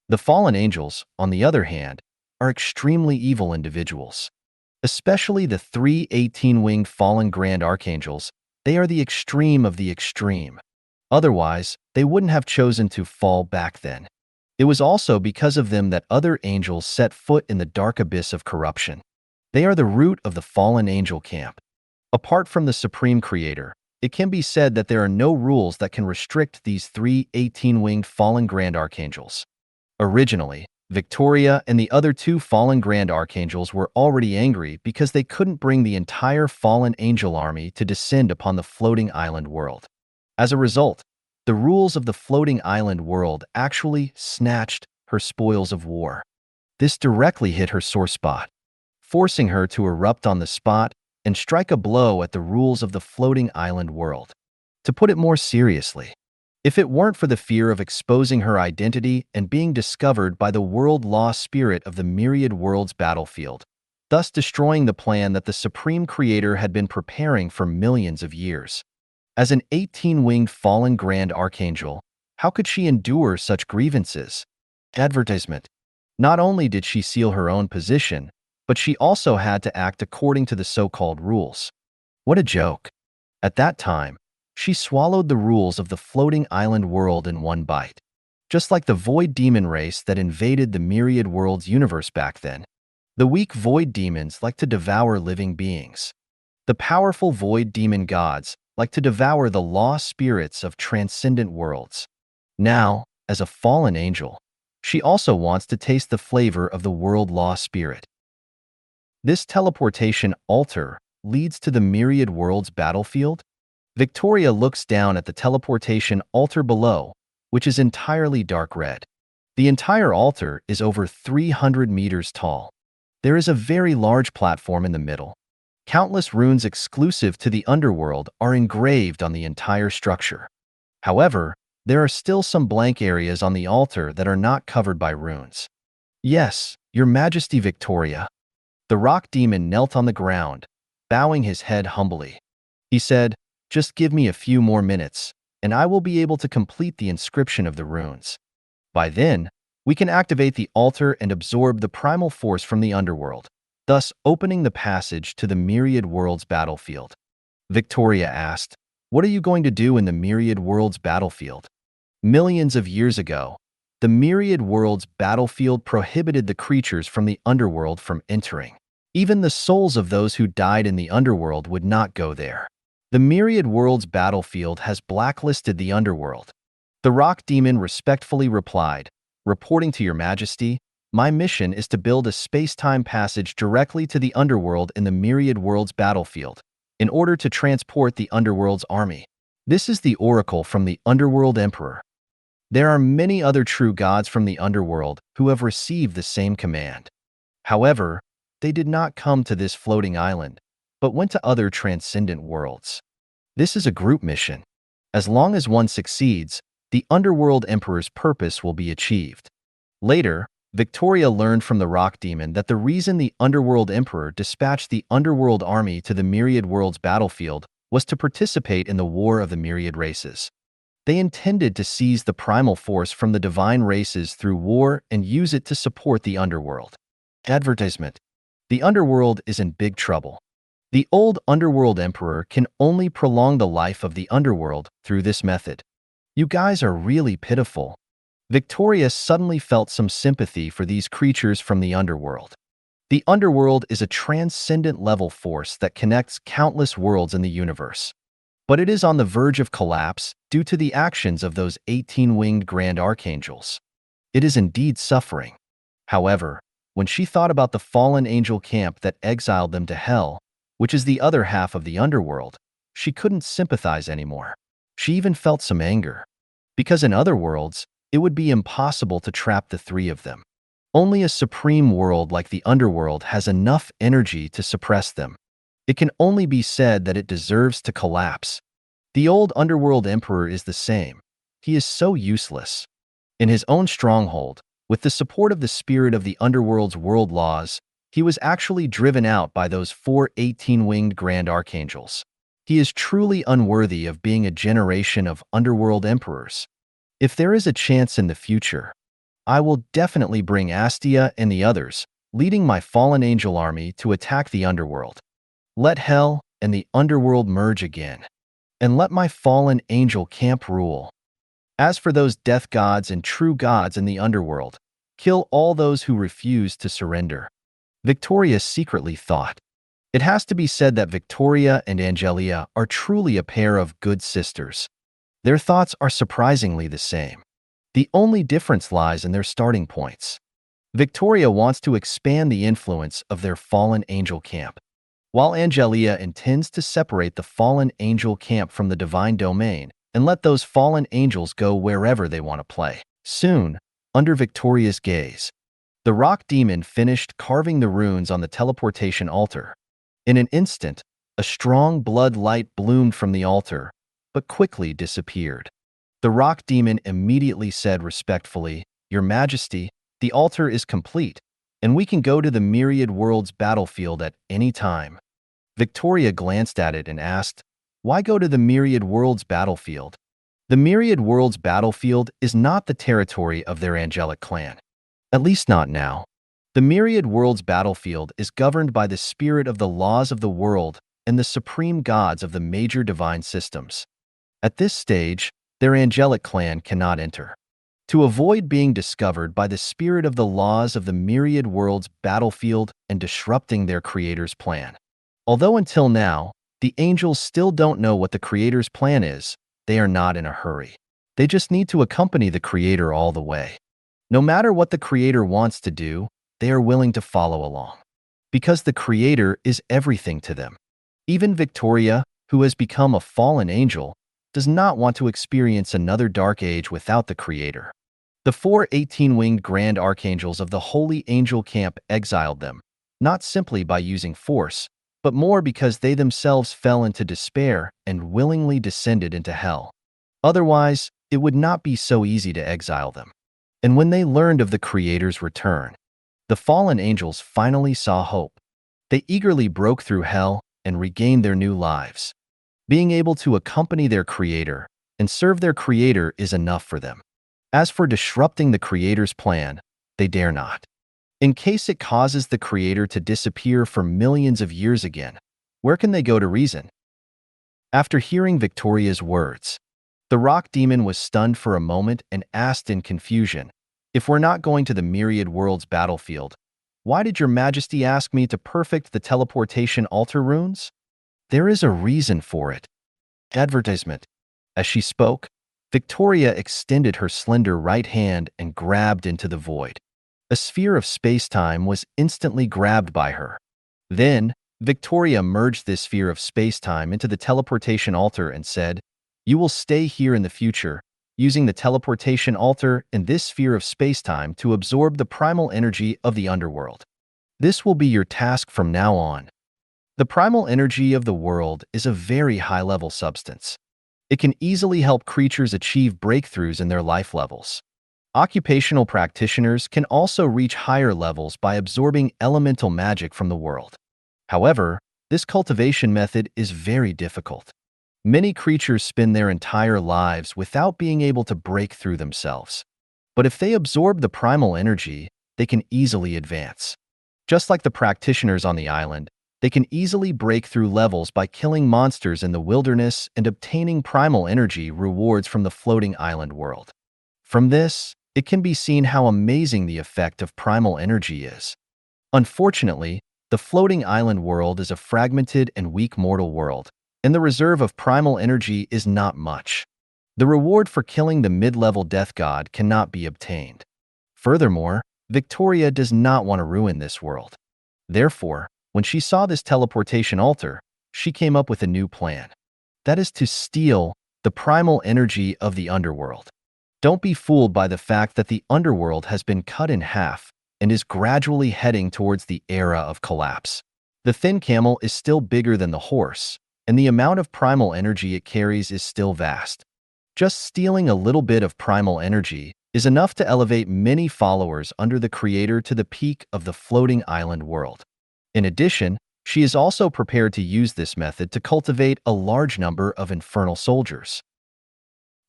The fallen angels, on the other hand, are extremely evil individuals. Especially the 3 18-winged fallen grand archangels, they are the extreme of the extreme. Otherwise, they wouldn't have chosen to fall back then. It was also because of them that other angels set foot in the dark abyss of corruption. They are the root of the fallen angel camp. Apart from the Supreme Creator, it can be said that there are no rules that can restrict these 3 18-winged fallen grand archangels. Originally, Victoria and the other 2 fallen grand archangels were already angry because they couldn't bring the entire fallen angel army to descend upon the floating island world. As a result, the rules of the floating island world actually snatched her spoils of war. This directly hit her sore spot, forcing her to erupt on the spot and strike a blow at the rules of the floating island world. To put it more seriously, if it weren't for the fear of exposing her identity and being discovered by the world law spirit of the myriad worlds battlefield, thus destroying the plan that the Supreme Creator had been preparing for millions of years. As an 18-winged fallen grand archangel, how could she endure such grievances? Advertisement. Not only did she seal her own position, but she also had to act according to the so-called rules. What a joke. At that time, she swallowed the rules of the floating island world in one bite. Just like the void demon race that invaded the myriad worlds universe back then. The weak void demons like to devour living beings. The powerful void demon gods like to devour the lost spirits of transcendent worlds. Now, as a fallen angel, she also wants to taste the flavor of the world-lost spirit. This teleportation altar leads to the myriad worlds battlefield. Victoria looks down at the teleportation altar below, which is entirely dark red. The entire altar is over 300 meters tall. There is a very large platform in the middle. Countless runes exclusive to the underworld are engraved on the entire structure. However, there are still some blank areas on the altar that are not covered by runes. Yes, Your Majesty Victoria. The rock demon knelt on the ground, bowing his head humbly. He said, "Just give me a few more minutes, and I will be able to complete the inscription of the runes. By then, we can activate the altar and absorb the primal force from the underworld, thus opening the passage to the myriad worlds battlefield." Victoria asked, "What are you going to do in the myriad worlds battlefield?" Millions of years ago, the myriad worlds battlefield prohibited the creatures from the underworld from entering. Even the souls of those who died in the underworld would not go there. The myriad worlds battlefield has blacklisted the underworld. The rock demon respectfully replied, "Reporting to Your Majesty, my mission is to build a space-time passage directly to the underworld in the myriad worlds battlefield, in order to transport the underworld's army." This is the oracle from the underworld emperor. There are many other true gods from the underworld who have received the same command. However, they did not come to this floating island, but went to other transcendent worlds. This is a group mission. As long as one succeeds, the underworld emperor's purpose will be achieved. Later, Victoria learned from the rock demon that the reason the underworld emperor dispatched the underworld army to the myriad worlds battlefield was to participate in the war of the myriad races. They intended to seize the primal force from the divine races through war and use it to support the underworld. Advertisement. The underworld is in big trouble. The old underworld emperor can only prolong the life of the underworld through this method. You guys are really pitiful. Victoria suddenly felt some sympathy for these creatures from the underworld. The underworld is a transcendent level force that connects countless worlds in the universe. But it is on the verge of collapse due to the actions of those 18-winged grand archangels. It is indeed suffering. However, when she thought about the fallen angel camp that exiled them to hell, which is the other half of the underworld, she couldn't sympathize anymore. She even felt some anger. Because in other worlds, it would be impossible to trap the three of them. Only a supreme world like the underworld has enough energy to suppress them. It can only be said that it deserves to collapse. The old underworld emperor is the same. He is so useless. In his own stronghold, with the support of the spirit of the underworld's world laws, he was actually driven out by those 4 18-winged grand archangels. He is truly unworthy of being a generation of underworld emperors. If there is a chance in the future, I will definitely bring Astia and the others, leading my fallen angel army to attack the underworld. Let hell and the underworld merge again, and let my fallen angel camp rule. As for those death gods and true gods in the underworld, kill all those who refuse to surrender." Victoria secretly thought. It has to be said that Victoria and Angelia are truly a pair of good sisters. Their thoughts are surprisingly the same. The only difference lies in their starting points. Victoria wants to expand the influence of their fallen angel camp, while Angelia intends to separate the fallen angel camp from the divine domain and let those fallen angels go wherever they want to play. Soon, under Victoria's gaze, the rock demon finished carving the runes on the teleportation altar. In an instant, a strong blood light bloomed from the altar, but quickly disappeared. The rock demon immediately said respectfully, "Your Majesty, the altar is complete, and we can go to the myriad worlds battlefield at any time." Victoria glanced at it and asked, "Why go to the myriad worlds battlefield?" The myriad worlds battlefield is not the territory of their angelic clan. At least not now. The myriad worlds battlefield is governed by the spirit of the laws of the world and the supreme gods of the major divine systems. At this stage, their angelic clan cannot enter. To avoid being discovered by the spirit of the laws of the myriad worlds battlefield and disrupting their creator's plan, Although until now, the angels still don't know what the Creator's plan is, they are not in a hurry. They just need to accompany the Creator all the way. No matter what the Creator wants to do, they are willing to follow along. Because the Creator is everything to them. Even Victoria, who has become a fallen angel, does not want to experience another dark age without the Creator. The 4 18-winged grand archangels of the Holy Angel Camp exiled them, not simply by using force, but more because they themselves fell into despair and willingly descended into hell. Otherwise, it would not be so easy to exile them. And when they learned of the Creator's return, the fallen angels finally saw hope. They eagerly broke through hell and regained their new lives. Being able to accompany their Creator and serve their Creator is enough for them. As for disrupting the Creator's plan, they dare not. In case it causes the Creator to disappear for millions of years again, where can they go to reason? After hearing Victoria's words, the rock demon was stunned for a moment and asked in confusion, "If we're not going to the myriad worlds battlefield, why did your majesty ask me to perfect the teleportation altar runes?" "There is a reason for it." Advertisement. As she spoke, Victoria extended her slender right hand and grabbed into the void. A sphere of space-time was instantly grabbed by her. Then, Victoria merged this sphere of space-time into the teleportation altar and said, "You will stay here in the future, using the teleportation altar in this sphere of space-time to absorb the primal energy of the underworld. This will be your task from now on." The primal energy of the world is a very high-level substance. It can easily help creatures achieve breakthroughs in their life levels. Occupational practitioners can also reach higher levels by absorbing elemental magic from the world. However, this cultivation method is very difficult. Many creatures spend their entire lives without being able to break through themselves. But if they absorb the primal energy, they can easily advance. Just like the practitioners on the island, they can easily break through levels by killing monsters in the wilderness and obtaining primal energy rewards from the floating island world. From this, it can be seen how amazing the effect of primal energy is. Unfortunately, the floating island world is a fragmented and weak mortal world, and the reserve of primal energy is not much. The reward for killing the mid-level death god cannot be obtained. Furthermore, Victoria does not want to ruin this world. Therefore, when she saw this teleportation altar, she came up with a new plan. That is to steal the primal energy of the underworld. Don't be fooled by the fact that the underworld has been cut in half and is gradually heading towards the era of collapse. The thin camel is still bigger than the horse, and the amount of primal energy it carries is still vast. Just stealing a little bit of primal energy is enough to elevate many followers under the Creator to the peak of the floating island world. In addition, she is also prepared to use this method to cultivate a large number of infernal soldiers.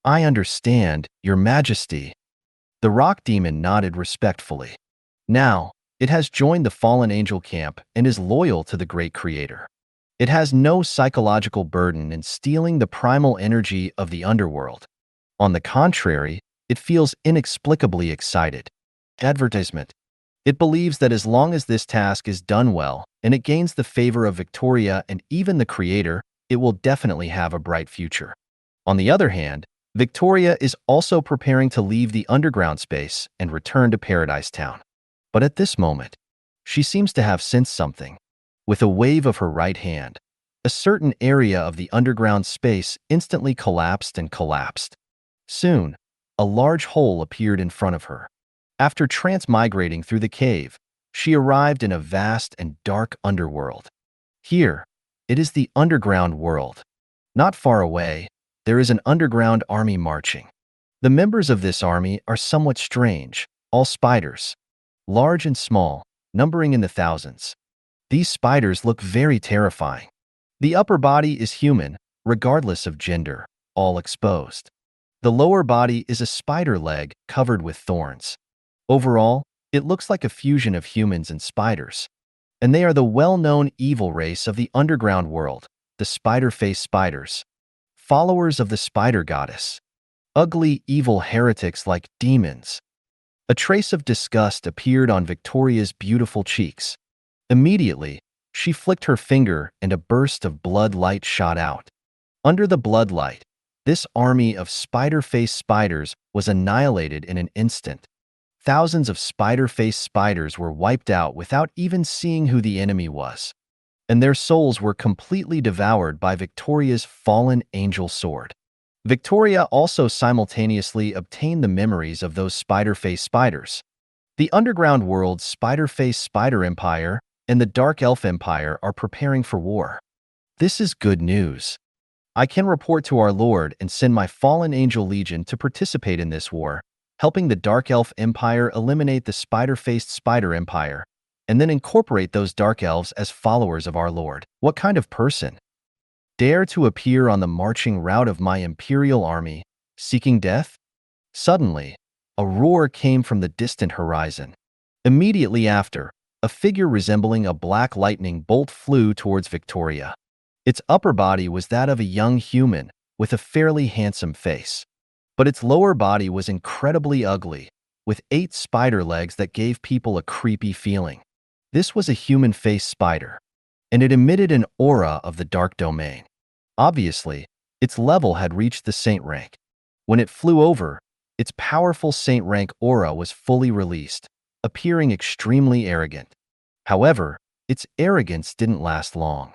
"I understand, Your Majesty." The rock demon nodded respectfully. Now, it has joined the fallen angel camp and is loyal to the great Creator. It has no psychological burden in stealing the primal energy of the underworld. On the contrary, it feels inexplicably excited. Advertisement. It believes that as long as this task is done well and it gains the favor of Victoria and even the Creator, it will definitely have a bright future. On the other hand, Victoria is also preparing to leave the underground space and return to Paradise Town. But at this moment, she seems to have sensed something. With a wave of her right hand, a certain area of the underground space instantly collapsed and collapsed. Soon, a large hole appeared in front of her. After transmigrating through the cave, she arrived in a vast and dark underworld. Here, it is the underground world. Not far away, there is an underground army marching. The members of this army are somewhat strange, all spiders, large and small, numbering in the thousands. These spiders look very terrifying. The upper body is human, regardless of gender, all exposed. The lower body is a spider leg covered with thorns. Overall, it looks like a fusion of humans and spiders. And they are the well-known evil race of the underground world, the spider-faced spiders. Followers of the spider goddess. Ugly, evil heretics like demons. A trace of disgust appeared on Victoria's beautiful cheeks. Immediately, She flicked her finger and a burst of blood light shot out. Under the blood light, this army of spider-faced spiders was annihilated in an instant. Thousands of spider-faced spiders were wiped out without even seeing who the enemy was, and their souls were completely devoured by Victoria's fallen angel sword. Victoria also simultaneously obtained the memories of those spider-faced spiders. The underground world's spider-faced spider empire and the Dark Elf Empire are preparing for war. This is good news. I can report to our Lord and send my fallen angel legion to participate in this war, helping the Dark Elf Empire eliminate the spider-faced spider empire, and then incorporate those dark elves as followers of our Lord. What kind of person dare to appear on the marching route of my imperial army, seeking death? Suddenly, a roar came from the distant horizon. Immediately after, a figure resembling a black lightning bolt flew towards Victoria. Its upper body was that of a young human with a fairly handsome face, but its lower body was incredibly ugly, with 8 spider legs that gave people a creepy feeling. This was a human-faced spider, and it emitted an aura of the dark domain. Obviously, its level had reached the saint rank. When it flew over, its powerful saint rank aura was fully released, appearing extremely arrogant. However, its arrogance didn't last long.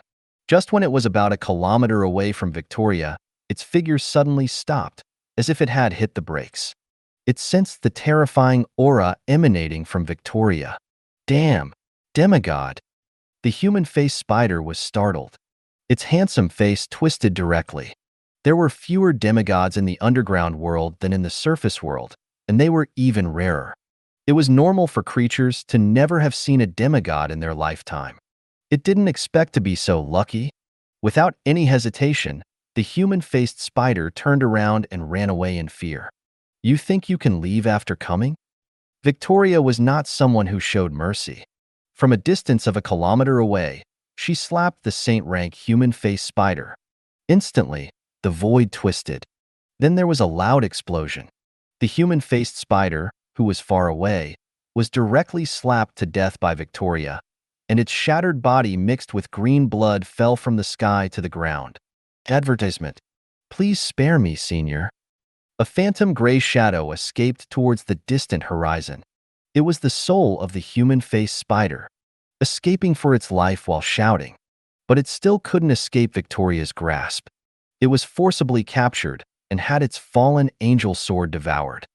Just when it was about a kilometer away from Victoria, its figure suddenly stopped, as if it had hit the brakes. It sensed the terrifying aura emanating from Victoria. Damn! Demigod! The human-faced spider was startled. Its handsome face twisted directly. There were fewer demigods in the underground world than in the surface world, and they were even rarer. It was normal for creatures to never have seen a demigod in their lifetime. It didn't expect to be so lucky. Without any hesitation, the human-faced spider turned around and ran away in fear. You think you can leave after coming? Victoria was not someone who showed mercy. From a distance of a kilometer away, she slapped the saint-rank human-faced spider. Instantly, the void twisted. Then there was a loud explosion. The human-faced spider, who was far away, was directly slapped to death by Victoria, and its shattered body mixed with green blood fell from the sky to the ground. Advertisement. Please spare me, Senior. A phantom gray shadow escaped towards the distant horizon. It was the soul of the human-faced spider, escaping for its life while shouting. But it still couldn't escape Victoria's grasp. It was forcibly captured and had its fallen angel sword devoured.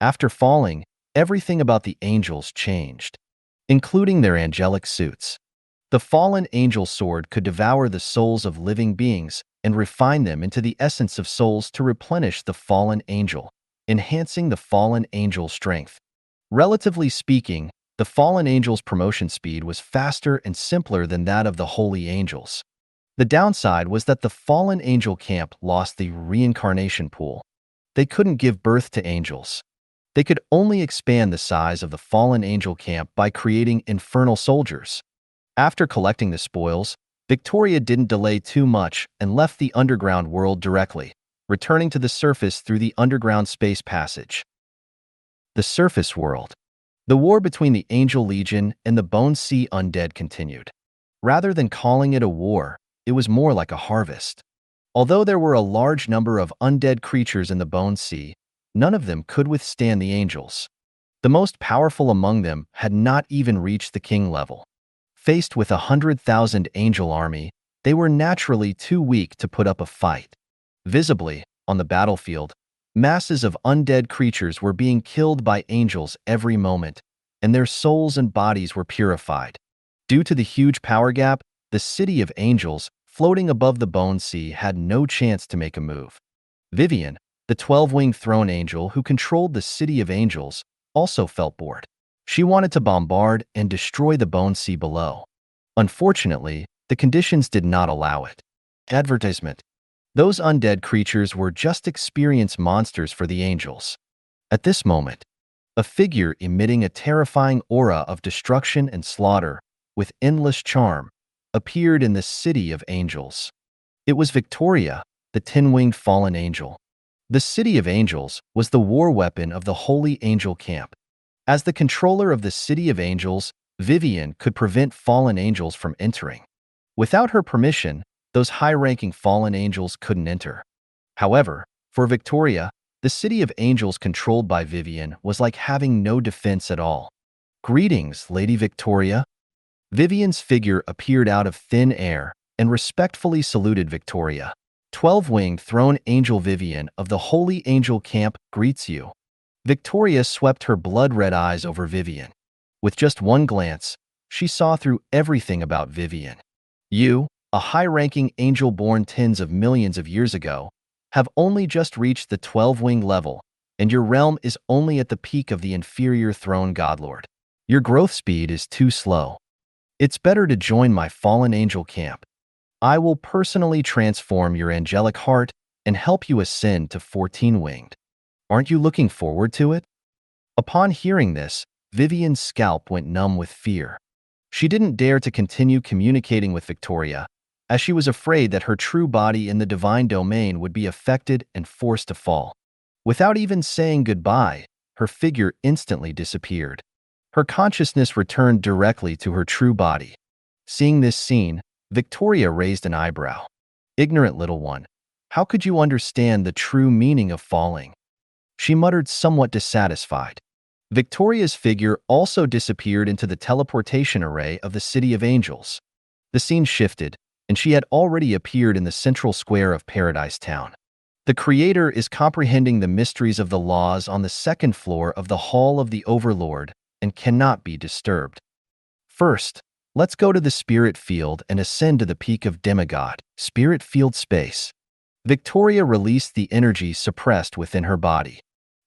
After falling, everything about the angels changed, including their angelic suits. The fallen angel sword could devour the souls of living beings and refine them into the essence of souls to replenish the fallen angel, enhancing the fallen angel's strength. Relatively speaking, the fallen angel's promotion speed was faster and simpler than that of the holy angels. The downside was that the fallen angel camp lost the reincarnation pool. They couldn't give birth to angels. They could only expand the size of the fallen angel camp by creating infernal soldiers. After collecting the spoils, Victoria didn't delay too much and left the underground world directly, returning to the surface through the underground space passage. The surface world. The war between the Angel Legion and the Bone Sea Undead continued. Rather than calling it a war, it was more like a harvest. Although there were a large number of undead creatures in the Bone Sea, none of them could withstand the angels. The most powerful among them had not even reached the king level. Faced with 100,000 angel army, they were naturally too weak to put up a fight. Visibly, on the battlefield, masses of undead creatures were being killed by angels every moment, and their souls and bodies were purified. Due to the huge power gap, the city of angels, floating above the Bone Sea, had no chance to make a move. Vivian, the 12-winged throne angel who controlled the city of angels, also felt bored. She wanted to bombard and destroy the Bone Sea below. Unfortunately, the conditions did not allow it. Advertisement. Those undead creatures were just experienced monsters for the angels. At this moment, a figure emitting a terrifying aura of destruction and slaughter, with endless charm, appeared in the city of angels. It was Victoria, the 10-winged fallen angel. The city of angels was the war weapon of the holy angel camp. As the controller of the city of angels, Vivian could prevent fallen angels from entering. Without her permission, those high-ranking fallen angels couldn't enter. However, for Victoria, the city of angels controlled by Vivian was like having no defense at all. "Greetings, Lady Victoria." Vivian's figure appeared out of thin air and respectfully saluted Victoria. 12-winged throne angel Vivian of the Holy Angel Camp greets you. Victoria swept her blood-red eyes over Vivian. With just one glance, she saw through everything about Vivian. You, a high-ranking angel born tens of millions of years ago, have only just reached the 12-wing level, and your realm is only at the peak of the inferior throne godlord. Your growth speed is too slow. It's better to join my fallen angel camp. I will personally transform your angelic heart and help you ascend to 14-winged. Aren't you looking forward to it? Upon hearing this, Vivian's scalp went numb with fear. She didn't dare to continue communicating with Victoria, as she was afraid that her true body in the divine domain would be affected and forced to fall. Without even saying goodbye, her figure instantly disappeared. Her consciousness returned directly to her true body. Seeing this scene, Victoria raised an eyebrow. "Ignorant little one, how could you understand the true meaning of falling?" She muttered, somewhat dissatisfied. Victoria's figure also disappeared into the teleportation array of the City of Angels. The scene shifted, and she had already appeared in the central square of Paradise Town. The creator is comprehending the mysteries of the laws on the second floor of the Hall of the Overlord and cannot be disturbed. First, let's go to the spirit field and ascend to the peak of Demigod, spirit field space. Victoria released the energy suppressed within her body.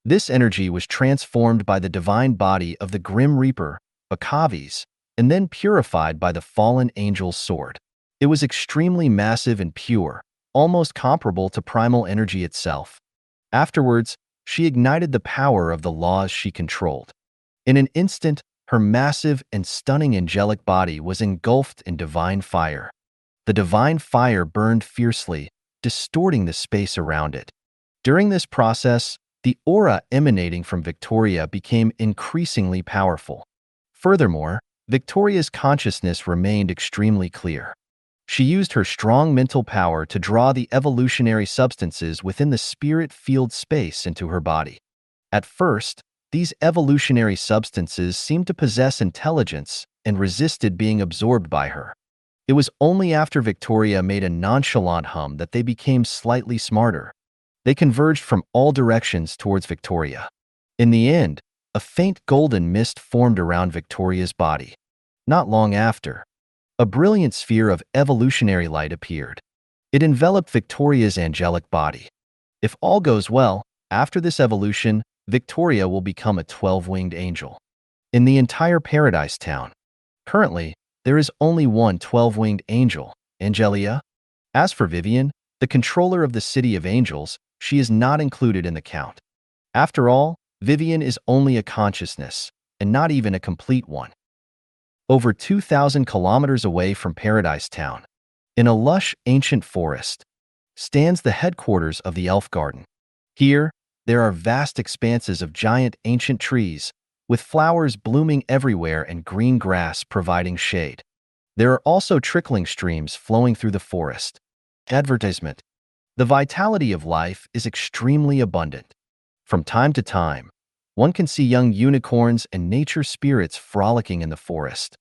This energy was transformed by the divine body of the Grim Reaper, Bakavis, and then purified by the fallen angel's sword. It was extremely massive and pure, almost comparable to primal energy itself. Afterwards, she ignited the power of the laws she controlled. In an instant, her massive and stunning angelic body was engulfed in divine fire. The divine fire burned fiercely, distorting the space around it. During this process, the aura emanating from Victoria became increasingly powerful. Furthermore, Victoria's consciousness remained extremely clear. She used her strong mental power to draw the evolutionary substances within the spirit field space into her body. At first, these evolutionary substances seemed to possess intelligence and resisted being absorbed by her. It was only after Victoria made a nonchalant hum that they became slightly smarter. They converged from all directions towards Victoria. In the end, a faint golden mist formed around Victoria's body. Not long after, a brilliant sphere of evolutionary light appeared. It enveloped Victoria's angelic body. If all goes well, after this evolution, Victoria will become a 12-winged angel. In the entire Paradise Town, currently, there is only one 12-winged angel, Angelia. As for Vivian, the controller of the City of Angels, she is not included in the count. After all, Vivian is only a consciousness, and not even a complete one. Over 2,000 kilometers away from Paradise Town, in a lush, ancient forest, stands the headquarters of the Elf Garden. Here, there are vast expanses of giant ancient trees, with flowers blooming everywhere and green grass providing shade. There are also trickling streams flowing through the forest. Advertisement. The vitality of life is extremely abundant. From time to time, one can see young unicorns and nature spirits frolicking in the forest.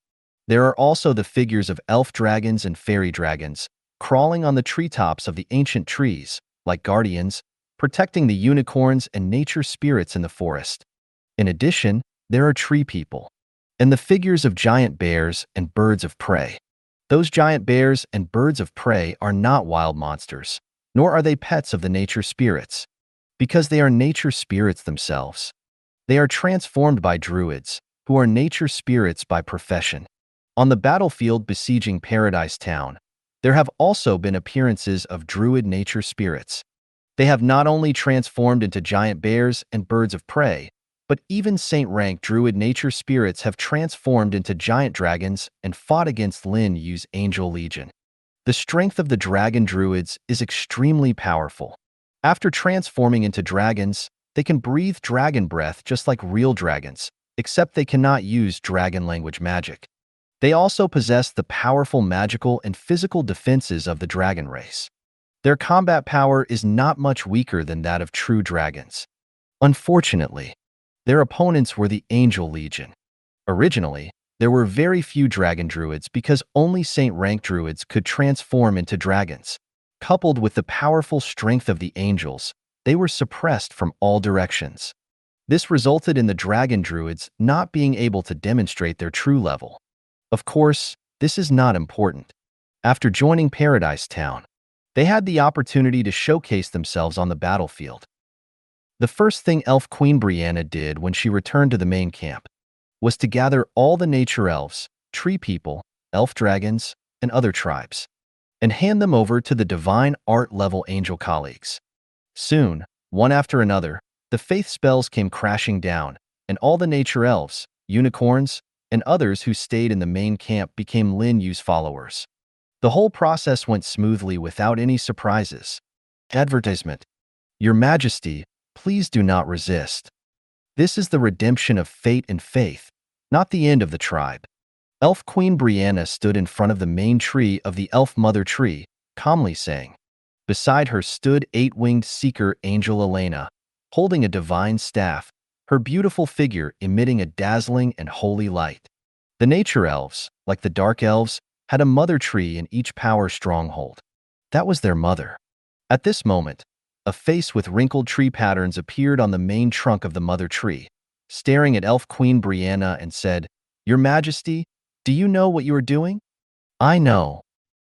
There are also the figures of elf dragons and fairy dragons, crawling on the treetops of the ancient trees, like guardians, protecting the unicorns and nature spirits in the forest. In addition, there are tree people, and the figures of giant bears and birds of prey. Those giant bears and birds of prey are not wild monsters, nor are they pets of the nature spirits, because they are nature spirits themselves. They are transformed by druids, who are nature spirits by profession. On the battlefield besieging Paradise Town, there have also been appearances of druid nature spirits. They have not only transformed into giant bears and birds of prey, but even saint-rank druid nature spirits have transformed into giant dragons and fought against Lin Yu's Angel Legion. The strength of the dragon druids is extremely powerful. After transforming into dragons, they can breathe dragon breath just like real dragons, except they cannot use dragon language magic. They also possess the powerful magical and physical defenses of the dragon race. Their combat power is not much weaker than that of true dragons. Unfortunately, their opponents were the Angel Legion. Originally, there were very few dragon druids because only saint-rank druids could transform into dragons. Coupled with the powerful strength of the angels, they were suppressed from all directions. This resulted in the dragon druids not being able to demonstrate their true level. Of course, this is not important. After joining Paradise Town, they had the opportunity to showcase themselves on the battlefield. The first thing Elf Queen Brianna did when she returned to the main camp was to gather all the nature elves, tree people, elf dragons, and other tribes, and hand them over to the divine art-level angel colleagues. Soon, one after another, the faith spells came crashing down, and all the nature elves, unicorns, and others who stayed in the main camp became Lin Yu's followers. The whole process went smoothly without any surprises. Advertisement. Your Majesty, please do not resist. This is the redemption of fate and faith, not the end of the tribe. Elf Queen Brianna stood in front of the main tree of the Elf Mother Tree, calmly saying. Beside her stood eight-winged seeker Angel Elena, holding a divine staff, her beautiful figure emitting a dazzling and holy light. The nature elves, like the dark elves, had a mother tree in each power stronghold. That was their mother. At this moment, a face with wrinkled tree patterns appeared on the main trunk of the mother tree, staring at Elf Queen Brianna and said, Your Majesty, do you know what you are doing? I know.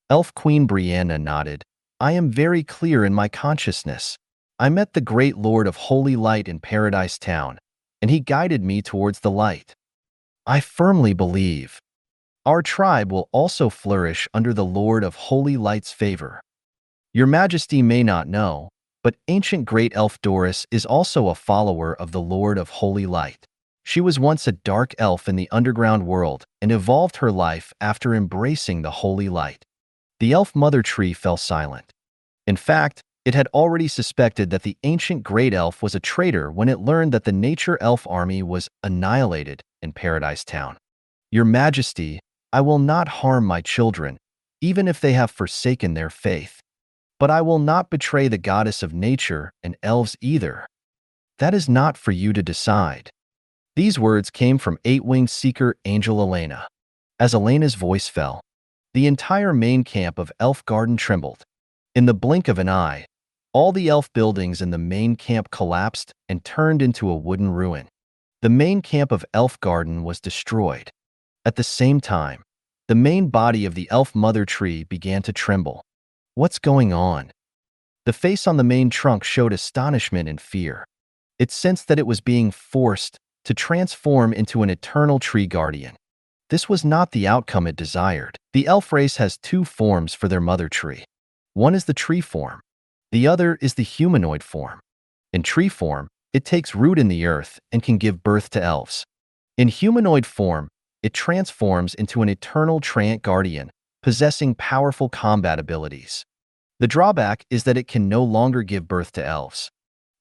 Elf Queen Brianna nodded. I am very clear in my consciousness. I met the great Lord of Holy Light in Paradise Town, and he guided me towards the light. I firmly believe our tribe will also flourish under the Lord of Holy Light's favor. Your Majesty may not know, but ancient great elf Doris is also a follower of the Lord of Holy Light. She was once a dark elf in the underground world and evolved her life after embracing the Holy Light. The elf mother tree fell silent. In fact, it had already suspected that the ancient great elf was a traitor when it learned that the nature elf army was annihilated in Paradise Town. Your Majesty, I will not harm my children, even if they have forsaken their faith. But I will not betray the goddess of nature and elves either. That is not for you to decide. These words came from eight-winged seeker Angel Elena. As Elena's voice fell, the entire main camp of Elf Garden trembled. In the blink of an eye, all the elf buildings in the main camp collapsed and turned into a wooden ruin. The main camp of Elf Garden was destroyed. At the same time, the main body of the elf mother tree began to tremble. What's going on? The face on the main trunk showed astonishment and fear. It sensed that it was being forced to transform into an eternal tree guardian. This was not the outcome it desired. The elf race has two forms for their mother tree. One is the tree form. The other is the humanoid form. In tree form, it takes root in the earth and can give birth to elves. In humanoid form, it transforms into an eternal treant guardian, possessing powerful combat abilities. The drawback is that it can no longer give birth to elves.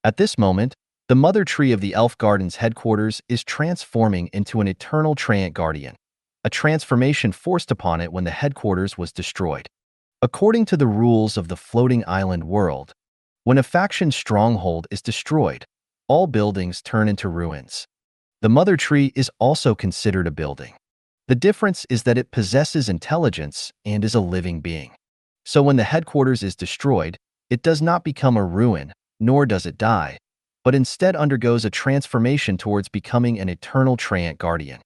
At this moment, the mother tree of the Elf Garden's headquarters is transforming into an eternal treant guardian, a transformation forced upon it when the headquarters was destroyed. According to the rules of the floating island world, when a faction's stronghold is destroyed, all buildings turn into ruins. The mother tree is also considered a building. The difference is that it possesses intelligence and is a living being. So when the headquarters is destroyed, it does not become a ruin, nor does it die, but instead undergoes a transformation towards becoming an eternal treant guardian.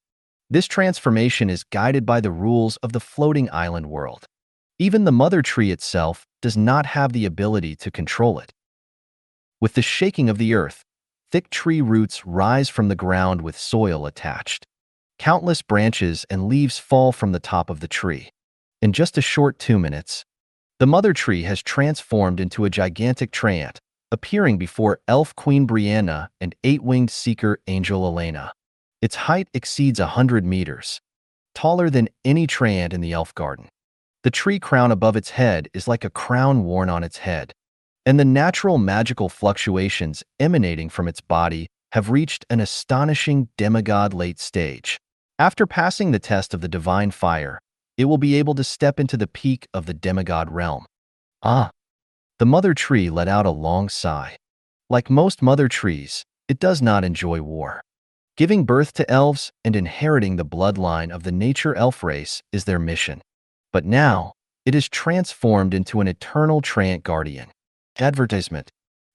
This transformation is guided by the rules of the floating island world. Even the mother tree itself does not have the ability to control it. With the shaking of the earth, thick tree roots rise from the ground with soil attached. Countless branches and leaves fall from the top of the tree. In just a short 2 minutes, the mother tree has transformed into a gigantic treant, appearing before Elf Queen Brianna and eight-winged seeker Angel Elena. Its height exceeds 100 meters, taller than any treant in the Elf Garden. The tree crown above its head is like a crown worn on its head, and the natural magical fluctuations emanating from its body have reached an astonishing demigod late stage. After passing the test of the divine fire, it will be able to step into the peak of the demigod realm. Ah! The mother tree let out a long sigh. Like most mother trees, it does not enjoy war. Giving birth to elves and inheriting the bloodline of the nature elf race is their mission. But now, it is transformed into an eternal treant guardian. Advertisement.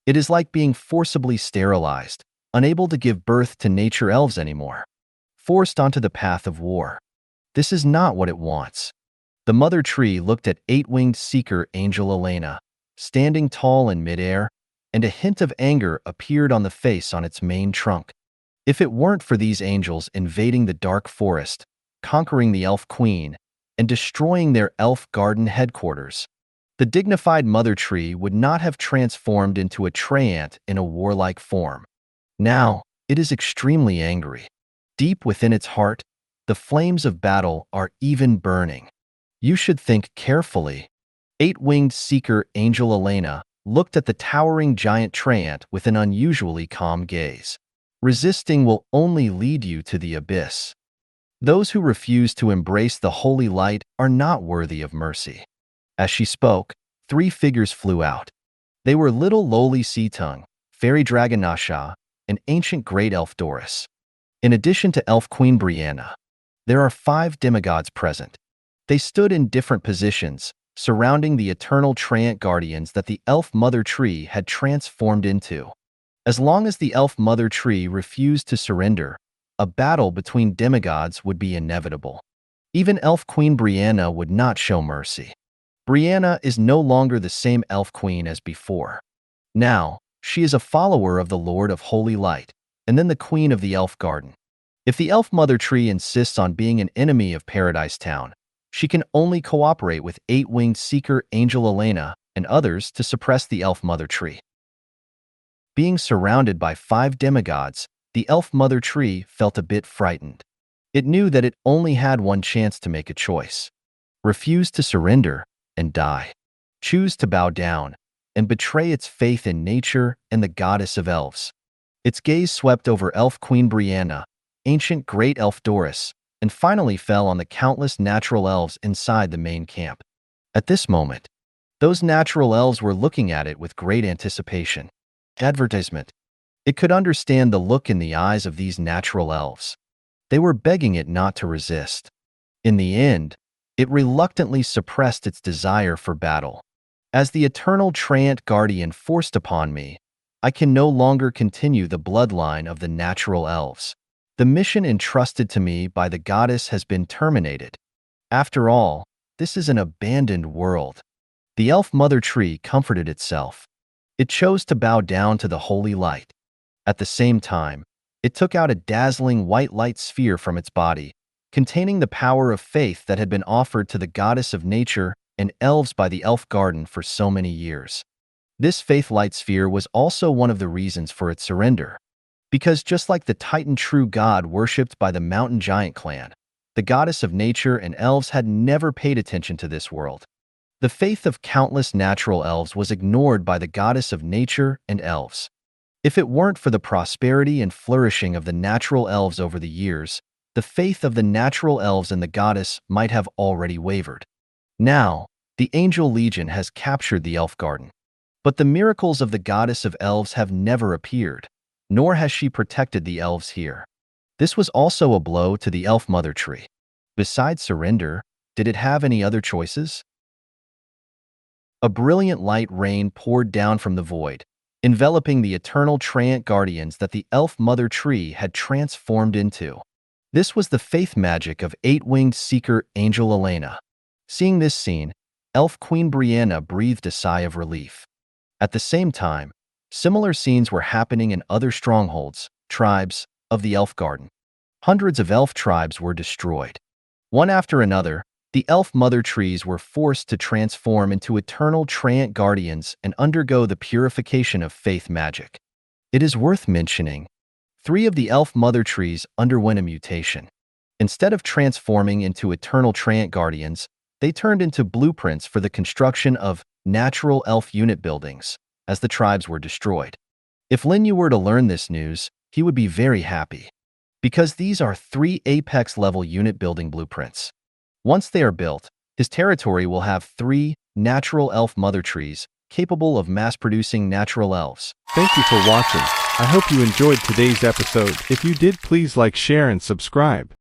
It is like being forcibly sterilized, unable to give birth to nature elves anymore. Forced onto the path of war. This is not what it wants. The mother tree looked at eight-winged seeker Angel Elena, standing tall in midair, and a hint of anger appeared on the face on its main trunk. If it weren't for these angels invading the dark forest, conquering the elf queen, and destroying their elf garden headquarters, the dignified mother tree would not have transformed into a treant in a warlike form. Now, it is extremely angry. Deep within its heart, the flames of battle are even burning. You should think carefully. Eight-winged seeker Angel Elena looked at the towering giant treant with an unusually calm gaze. Resisting will only lead you to the abyss. Those who refuse to embrace the holy light are not worthy of mercy. As she spoke, three figures flew out. They were little lowly Sea-Tongue, fairy dragon Nasha, and ancient great elf Doris. In addition to elf queen Brianna, there are 5 demigods present. They stood in different positions, surrounding the eternal treant guardians that the elf mother tree had transformed into. As long as the elf mother tree refused to surrender, a battle between demigods would be inevitable. Even elf queen Brianna would not show mercy. Brianna is no longer the same elf queen as before. Now, she is a follower of the Lord of Holy Light, and then the queen of the elf garden. If the elf mother tree insists on being an enemy of Paradise Town, she can only cooperate with eight-winged seeker Angel Elena and others to suppress the elf mother tree. Being surrounded by 5 demigods, the elf mother tree felt a bit frightened. It knew that it only had one chance to make a choice. Refuse to surrender and die. Choose to bow down and betray its faith in nature and the goddess of elves. Its gaze swept over elf queen Brianna, ancient great elf Doris, and finally fell on the countless natural elves inside the main camp. At this moment, those natural elves were looking at it with great anticipation. Advertisement. It could understand the look in the eyes of these natural elves. They were begging it not to resist. In the end, it reluctantly suppressed its desire for battle. As the eternal treant guardian forced upon me, I can no longer continue the bloodline of the natural elves. The mission entrusted to me by the goddess has been terminated. After all, this is an abandoned world. The elf mother tree comforted itself. It chose to bow down to the holy light. At the same time, it took out a dazzling white light sphere from its body, containing the power of faith that had been offered to the goddess of nature and elves by the elf garden for so many years. This faith light sphere was also one of the reasons for its surrender. Because just like the Titan true god worshipped by the mountain giant clan, the goddess of nature and elves had never paid attention to this world. The faith of countless natural elves was ignored by the goddess of nature and elves. If it weren't for the prosperity and flourishing of the natural elves over the years, the faith of the natural elves in the goddess might have already wavered. Now, the Angel Legion has captured the elf garden. But the miracles of the goddess of elves have never appeared, nor has she protected the elves here. This was also a blow to the elf mother tree. Besides surrender, did it have any other choices? A brilliant light rain poured down from the void, enveloping the eternal treant guardians that the elf mother tree had transformed into. This was the faith magic of eight-winged seeker Angel Elena. Seeing this scene, elf queen Brianna breathed a sigh of relief. At the same time, similar scenes were happening in other strongholds, tribes, of the elf garden. Hundreds of elf tribes were destroyed. One after another, the elf mother trees were forced to transform into eternal treant guardians and undergo the purification of faith magic. It is worth mentioning, 3 of the elf mother trees underwent a mutation. Instead of transforming into eternal treant guardians, they turned into blueprints for the construction of natural elf unit buildings, as the tribes were destroyed. If Lin Yu were to learn this news, He would be very happy. Because these are 3 apex-level unit-building blueprints. Once they are built, his territory will have 3 natural elf mother trees capable of mass-producing natural elves. Thank you for watching. I hope you enjoyed today's episode. If you did, please like, share, and subscribe.